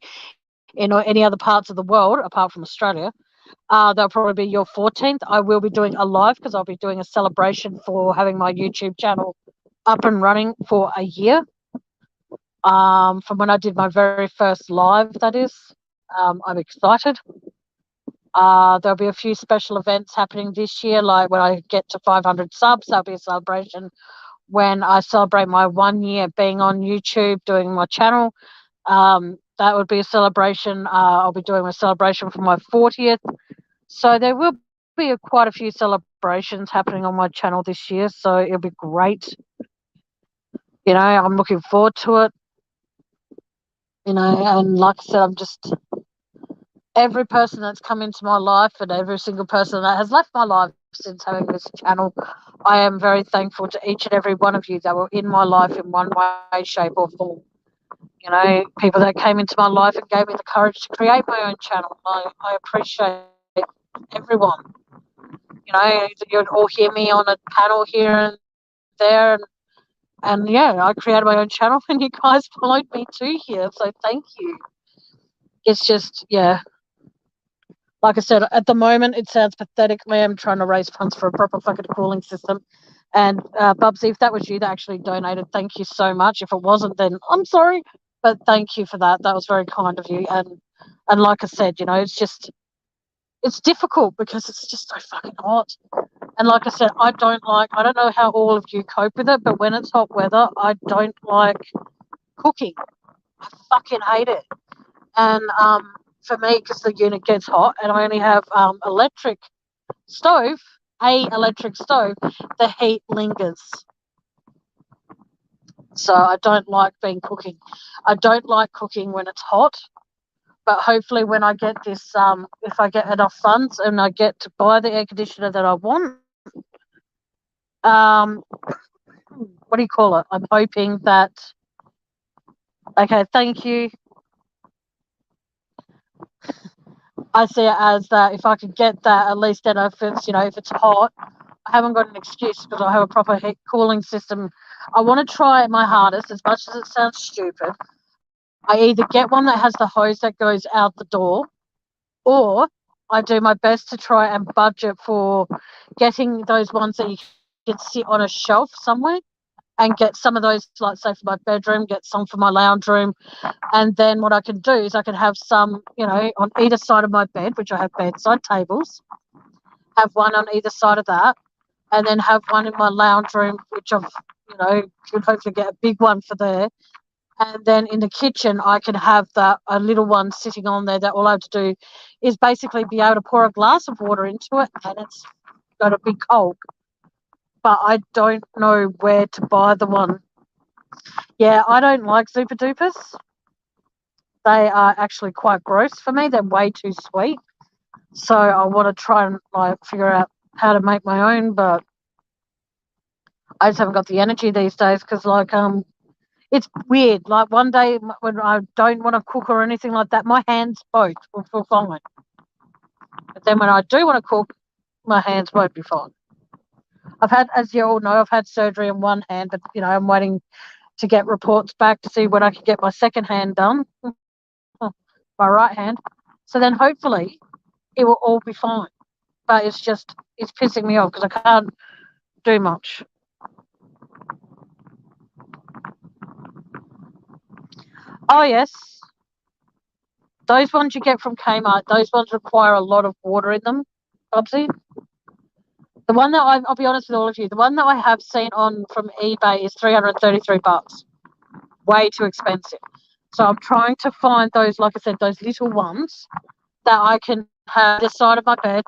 in any other parts of the world apart from Australia, that'll probably be your 14th. I will be doing a live because I'll be doing a celebration for having my YouTube channel up and running for a year. From when I did my very first live, that is. I'm excited. There'll be a few special events happening this year, like when I get to 500 subs, there'll be a celebration. When I celebrate my 1 year being on YouTube, doing my channel, that would be a celebration. I'll be doing a celebration for my 40th. So there will be quite a few celebrations happening on my channel this year. So it'll be great. I'm looking forward to it. And like I said, I'm just every person that's come into my life and every single person that has left my life since having this channel, I am very thankful to each and every one of you that were in my life in one way, shape, or form. People that came into my life and gave me the courage to create my own channel. I appreciate everyone. You'd all hear me on a panel here and there, and yeah, I created my own channel, and you guys followed me too here. So thank you. It's just, yeah. Like I said, at the moment, it sounds pathetic. I'm trying to raise funds for a proper fucking cooling system. And Bubsy, if that was you that actually donated, thank you so much. If it wasn't, then I'm sorry. But thank you for that. That was very kind of you. And like I said, it's difficult because it's just so fucking hot. And like I said, I don't know how all of you cope with it, but when it's hot weather, I don't like cooking. I fucking hate it. And for me, because the unit gets hot and I only have electric stove, the heat lingers. So I don't like cooking. I don't like cooking when it's hot. But hopefully when I get this, if I get enough funds and I get to buy the air conditioner that I want, what do you call it? I'm hoping that, okay, thank you. I see it as that if I could get that, at least then if it's hot, I haven't got an excuse because I have a proper heat cooling system. I want to try my hardest, as much as it sounds stupid. I either get one that has the hose that goes out the door, or I do my best to try and budget for getting those ones that you can sit on a shelf somewhere and get some of those, like say for my bedroom, get some for my lounge room. And then what I can do is I can have some, on either side of my bed, which I have bedside tables, have one on either side of that, and then have one in my lounge room, which I've, could hopefully get a big one for there. And then in the kitchen, I can have a little one sitting on there that all I have to do is basically be able to pour a glass of water into it, and it's got a big cold. But I don't know where to buy the one. Yeah, I don't like Super Dupers. They are actually quite gross for me. They're way too sweet. So I want to try and figure out how to make my own, but I just haven't got the energy these days because it's weird. Like one day when I don't want to cook or anything like that, my hands both will feel fine. But then when I do want to cook, my hands won't be fine. I've had, as you all know, I've had surgery in one hand, but I'm waiting to get reports back to see when I can get my second hand done, my right hand. So then hopefully it will all be fine. But it's pissing me off because I can't do much. Oh yes, those ones you get from Kmart, those ones require a lot of water in them, Bubsy. The one that I'll be honest with all of you, the one that I have seen on from eBay is $333. Way too expensive. So I'm trying to find those, like I said, those little ones that I can have this side of my bed,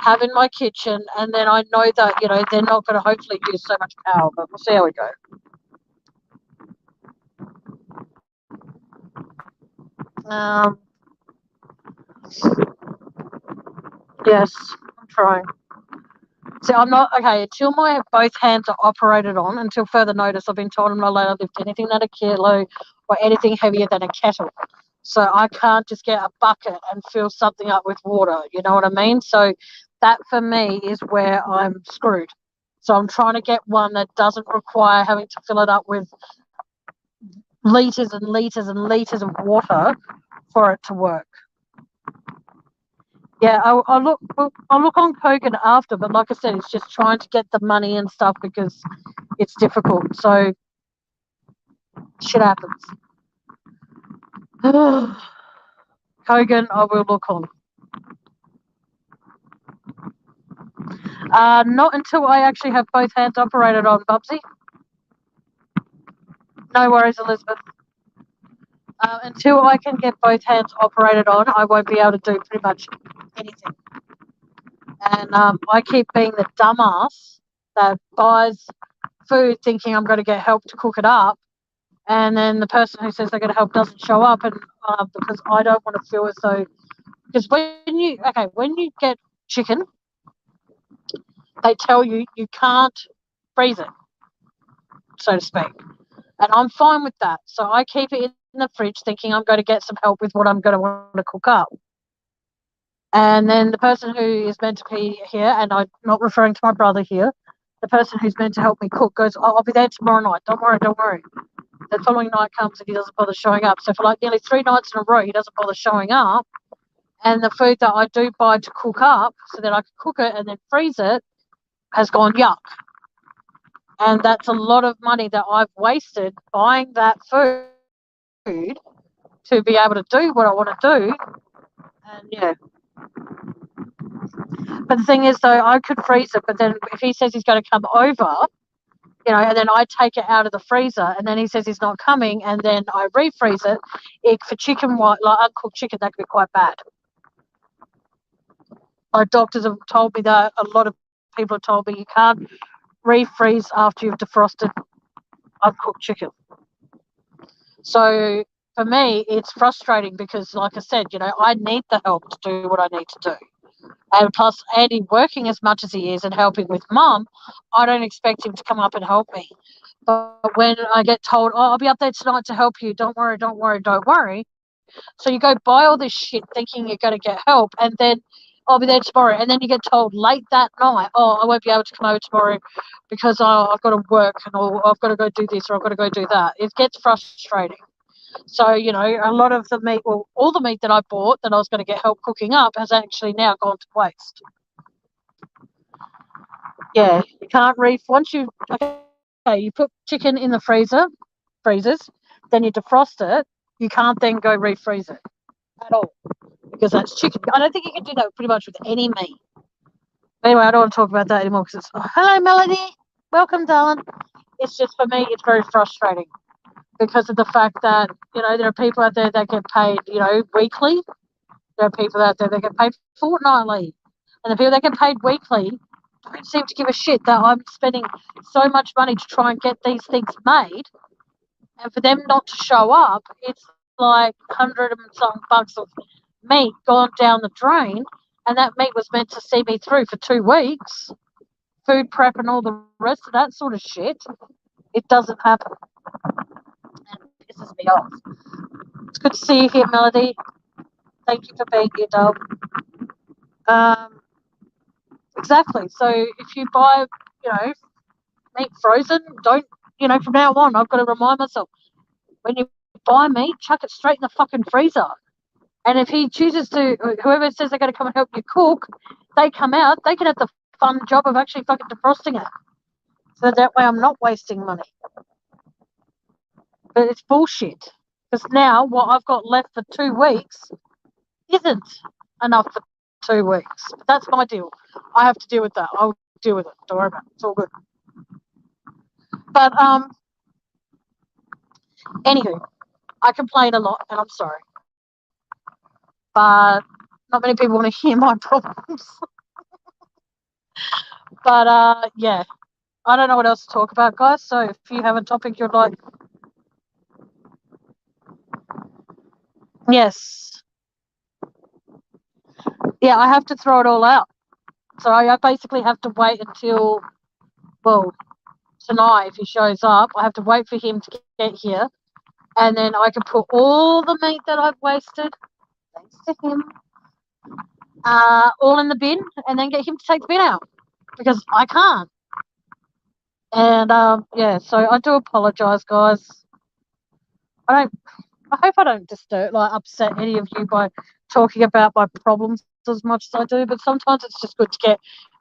have in my kitchen, and then I know that, they're not going to hopefully use so much power, but we'll see how we go. Yes, I'm trying. See, I'm not okay until my both hands are operated on. Until further notice, I've been told I'm not allowed to lift anything than a kilo or anything heavier than a kettle. So I can't just get a bucket and fill something up with water. You know what I mean? So that for me is where I'm screwed. So I'm trying to get one that doesn't require having to fill it up with liters and liters and liters of water for it to work. Yeah, I'll look on Kogan after, but like I said, it's just trying to get the money and stuff because it's difficult. So shit happens. Kogan, I will look on. Not until I actually have both hands operated on, Bubsy. No worries, Elizabeth. Until I can get both hands operated on, I won't be able to do pretty much anything. And I keep being the dumbass that buys food thinking I'm going to get help to cook it up, and then the person who says they're going to help doesn't show up, and because I don't want to feel as though, because when you get chicken, they tell you you can't freeze it, so to speak, and I'm fine with that. So I keep it in the fridge thinking I'm going to get some help with what I'm going to want to cook up. And then the person who is meant to be here, and I'm not referring to my brother here, the person who's meant to help me cook goes, oh, I'll be there tomorrow night. Don't worry. The following night comes and he doesn't bother showing up. So for like nearly 3 nights in a row, he doesn't bother showing up. And the food that I do buy to cook up so that I can cook it and then freeze it has gone yuck. And that's a lot of money that I've wasted buying that food to be able to do what I want to do. And yeah. But the thing is, though, I could freeze it, but then if he says he's going to come over, and then I take it out of the freezer, and then he says he's not coming, and then I refreeze it for chicken, like uncooked chicken, that could be quite bad. My doctors have told me that, a lot of people have told me you can't refreeze after you've defrosted uncooked chicken. So for me, it's frustrating because, like I said, I need the help to do what I need to do. And plus, Andy working as much as he is and helping with Mum, I don't expect him to come up and help me. But when I get told, oh, I'll be up there tonight to help you, don't worry. So you go buy all this shit thinking you're going to get help, and then I'll be there tomorrow. And then you get told late that night, oh, I won't be able to come over tomorrow because I've got to work, and I've got to go do this or I've got to go do that. It gets frustrating. So, a lot of the meat, well, all the meat that I bought that I was going to get help cooking up has actually now gone to waste. Yeah, you can't once you put chicken in the freezers, then you defrost it, you can't then go refreeze it at all because that's chicken. I don't think you can do that pretty much with any meat. Anyway, I don't want to talk about that anymore because hello, Melody. Welcome, darling. It's just, for me, it's very frustrating because of the fact that, there are people out there that get paid, weekly. There are people out there that get paid fortnightly. And the people that get paid weekly don't seem to give a shit that I'm spending so much money to try and get these things made. And for them not to show up, it's like 100 and something bucks of meat gone down the drain. And that meat was meant to see me through for 2 weeks. Food prep and all the rest of that sort of shit. It doesn't happen. And it pisses me off. It's good to see you here, Melody. Thank you for being here, dog. Exactly. So if you buy, meat frozen, don't, from now on, I've got to remind myself, when you buy meat, chuck it straight in the fucking freezer. And if he chooses to, whoever says they're going to come and help you cook, they come out, they can have the fun job of actually fucking defrosting it. So that way I'm not wasting money. But it's bullshit. Because now what I've got left for 2 weeks isn't enough for 2 weeks. But that's my deal. I have to deal with that. I'll deal with it. Don't worry about it. It's all good. But anywho, I complain a lot and I'm sorry. But not many people want to hear my problems. But yeah. I don't know what else to talk about, guys. So if you have a topic you'd like. Yes. Yeah, I have to throw it all out. So I basically have to wait until, well, tonight if he shows up. I have to wait for him to get here. And then I can put all the meat that I've wasted, thanks to him, all in the bin and then get him to take the bin out. Because I can't. And yeah, so I do apologise, guys. I hope I don't upset any of you by talking about my problems as much as I do, but sometimes it's just good to get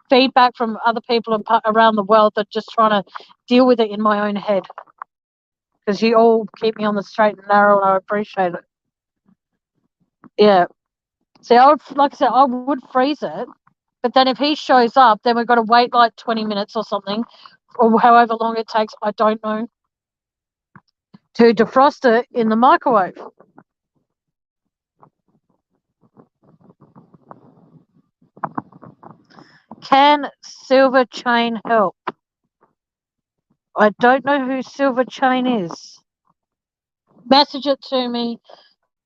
feedback from other people around the world that just trying to deal with it in my own head. Because you all keep me on the straight and narrow, and I appreciate it. Yeah. See, like I said, I would freeze it, but then if he shows up, then we've got to wait like 20 minutes or something, or however long it takes, I don't know, to defrost it in the microwave. Can Silver Chain help? I don't know who Silver Chain is. Message it to me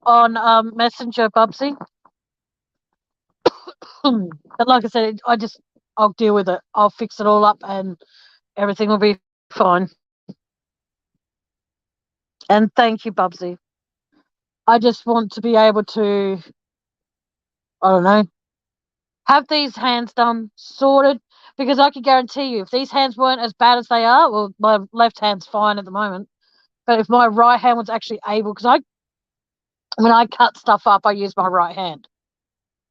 on Messenger, Bubsy. But like I said, I'll deal with it. I'll fix it all up and everything will be fine. And thank you, Bubsy. I just want to be able to, I don't know, have these hands done, sorted, because I can guarantee you, if these hands weren't as bad as they are, well, my left hand's fine at the moment, but if my right hand was actually able, because when I cut stuff up, I use my right hand,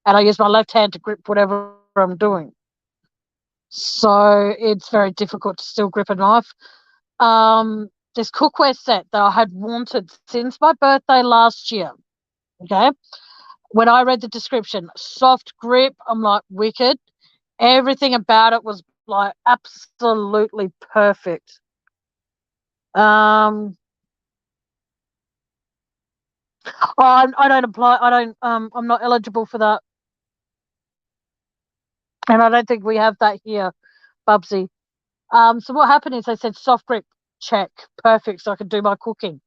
and I use my left hand to grip whatever I'm doing. So it's very difficult to still grip a knife. This cookware set that I had wanted since my birthday last year, okay? When I read the description, soft grip, I'm like, wicked. Everything about it was like absolutely perfect. I don't apply. I'm not eligible for that, and I don't think we have that here, Bubsy. So what happened is they said soft grip, check, perfect, so I could do my cooking.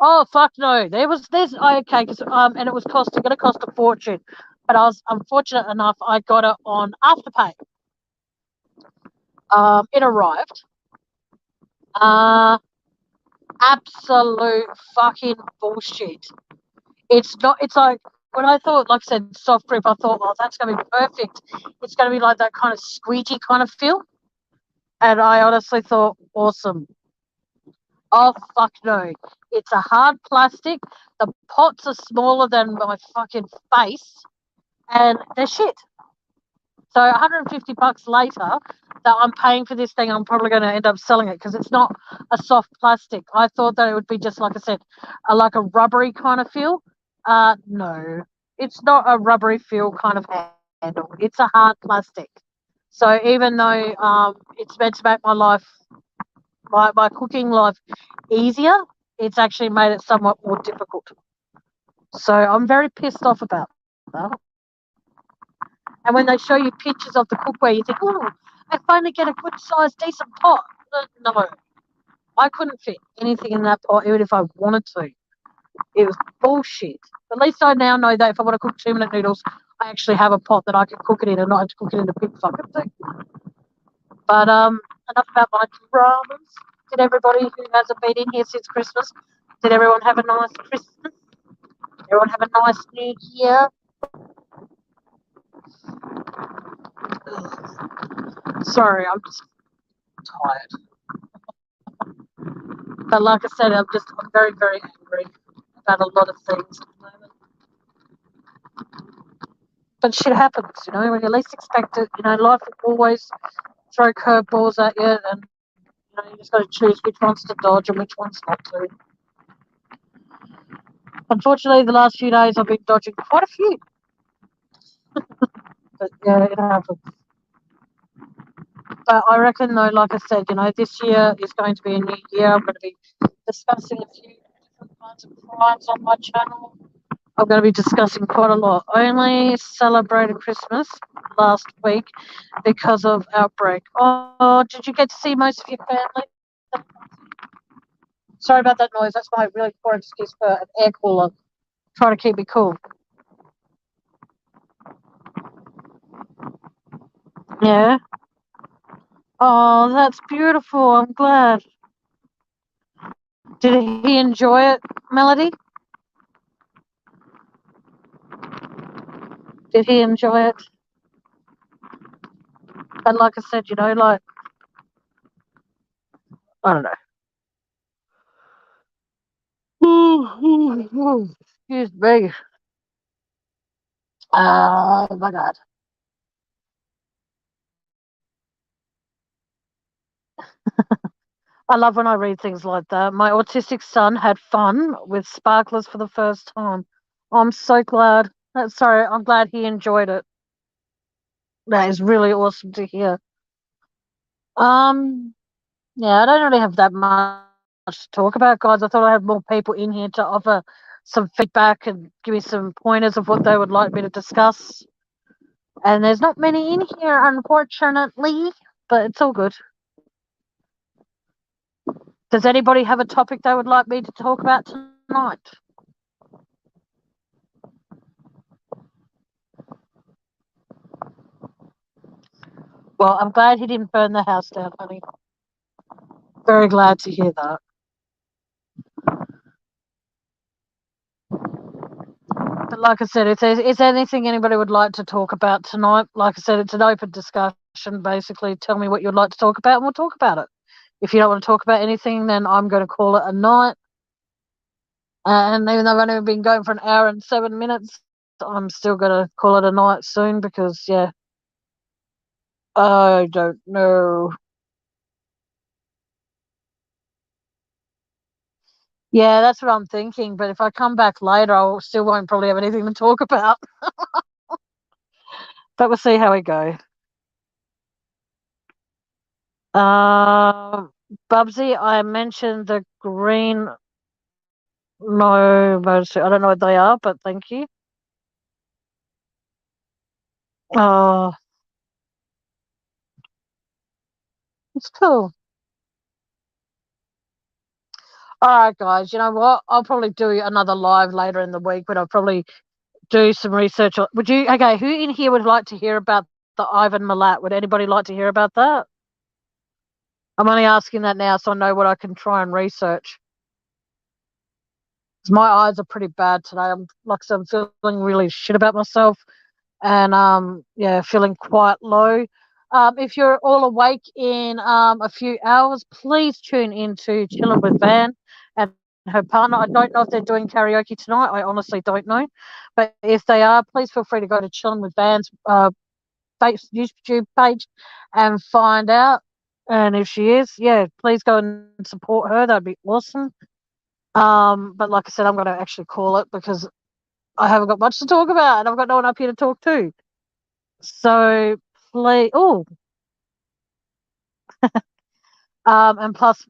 Oh fuck no! There's okay, because and it was going to cost a fortune, but I was unfortunate enough I got it on Afterpay. It arrived. Absolute fucking bullshit. It's not. It's like when I thought, like I said, soft grip. I thought, well, that's going to be perfect. It's going to be like that kind of squeegee kind of feel. And I honestly thought, awesome. Oh fuck no! It's a hard plastic. The pots are smaller than my fucking face, and they're shit. So $150 later, that I'm paying for this thing, I'm probably going to end up selling it because it's not a soft plastic. I thought that it would be just like I said, like a rubbery kind of feel. No, it's not a rubbery feel kind of handle. It's a hard plastic. So even though it's meant to make my life, my cooking life easier, it's actually made it somewhat more difficult. So I'm very pissed off about that. And when they show you pictures of the cookware, you think, oh, I finally get a good sized, decent pot. No, I couldn't fit anything in that pot, even if I wanted to. It was bullshit. At least I now know that if I want to cook 2-minute noodles, I actually have a pot that I can cook it in and not have to cook it in a big fucking thing. But enough about my dramas. Did everybody who hasn't been in here since Christmas, did everyone have a nice Christmas? Everyone have a nice New Year? Sorry, I'm just tired. But like I said, I'm very, very angry about a lot of things at the moment. But shit happens, when you least expect it. Life will always throw curveballs at you, and you just got to choose which ones to dodge and which ones not to. Unfortunately, the last few days I've been dodging quite a few. But yeah, it happens. But I reckon, though, like I said, this year is going to be a new year. I'm going to be discussing a few different kinds of crimes on my channel. I'm going to be discussing quite a lot. I only celebrated Christmas last week because of outbreak. Oh, did you get to see most of your family? Sorry about that noise. That's my really poor excuse for an air cooler. Trying to keep me cool. Yeah. Oh, that's beautiful. I'm glad. Did he enjoy it, Melody? Did he enjoy it? But like I said, I don't know. Excuse me. Oh my God. I love when I read things like that. My autistic son had fun with sparklers for the first time. I'm so glad. Sorry, I'm glad he enjoyed it. That is really awesome to hear. Yeah, I don't really have that much to talk about, guys. I thought I had more people in here to offer some feedback and give me some pointers of what they would like me to discuss. And there's not many in here, unfortunately, but it's all good. Does anybody have a topic they would like me to talk about tonight? Well, I'm glad he didn't burn the house down, honey. Very glad to hear that. But like I said, if there's anything anybody would like to talk about tonight, like I said, it's an open discussion. Basically, tell me what you'd like to talk about, and we'll talk about it. If you don't want to talk about anything, then I'm going to call it a night. And even though I've only been going for an hour and 7 minutes, I'm still going to call it a night soon because, yeah, I don't know. Yeah, that's what I'm thinking. But if I come back later, I still won't probably have anything to talk about. But we'll see how we go. Bubsy, I mentioned the green. No, I don't know what they are, but thank you. Oh, it's cool. All right, guys. You know what? I'll probably do another live later in the week, but I'll probably do some research. Would you? Okay, who in here would like to hear about the Ivan Milat? Would anybody like to hear about that? I'm only asking that now so I know what I can try and research. 'Cause my eyes are pretty bad today. I'm feeling really shit about myself, and yeah, feeling quite low. If you're all awake in a few hours, please tune into Chilling with Van and her partner. I don't know if they're doing karaoke tonight. I honestly don't know, but if they are, please feel free to go to Chilling with Van's YouTube page and find out. And if she is, yeah, please go and support her. That'd be awesome. But like I said, I'm going to actually call it because I haven't got much to talk about, and I've got no one up here to talk to. So please, and plus,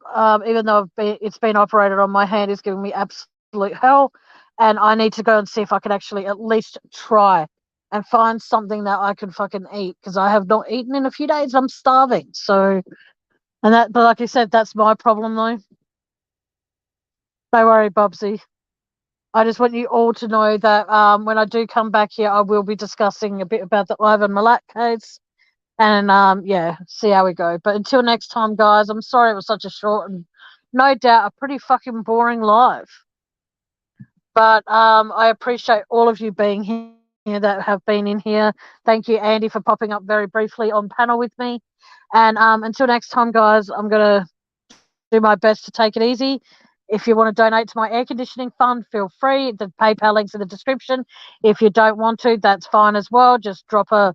even though it's been operated on, my hand is giving me absolute hell, and I need to go and see if I can actually at least try and find something that I can fucking eat because I have not eaten in a few days. I'm starving. So, but like you said, that's my problem though. Don't worry, Bubsy. I just want you all to know that when I do come back here, I will be discussing a bit about the Ivan Milat case and yeah, see how we go. But until next time, guys, I'm sorry it was such a short and no doubt a pretty fucking boring live. But I appreciate all of you being here. that have been in here. Thank you, Andy, for popping up very briefly on panel with me. And until next time, guys, I'm going to do my best to take it easy. If you want to donate to my air conditioning fund, feel free. The PayPal link's in the description. If you don't want to, that's fine as well. Just drop a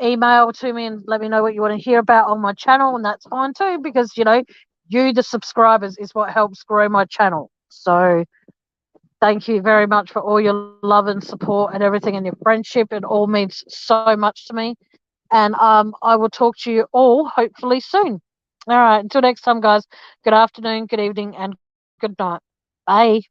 email to me and let me know what you want to hear about on my channel, and that's fine too, because you, the subscribers, is what helps grow my channel. So thank you very much for all your love and support and everything, and your friendship. It all means so much to me. And I will talk to you all hopefully soon. All right, until next time, guys. Good afternoon, good evening, and good night. Bye.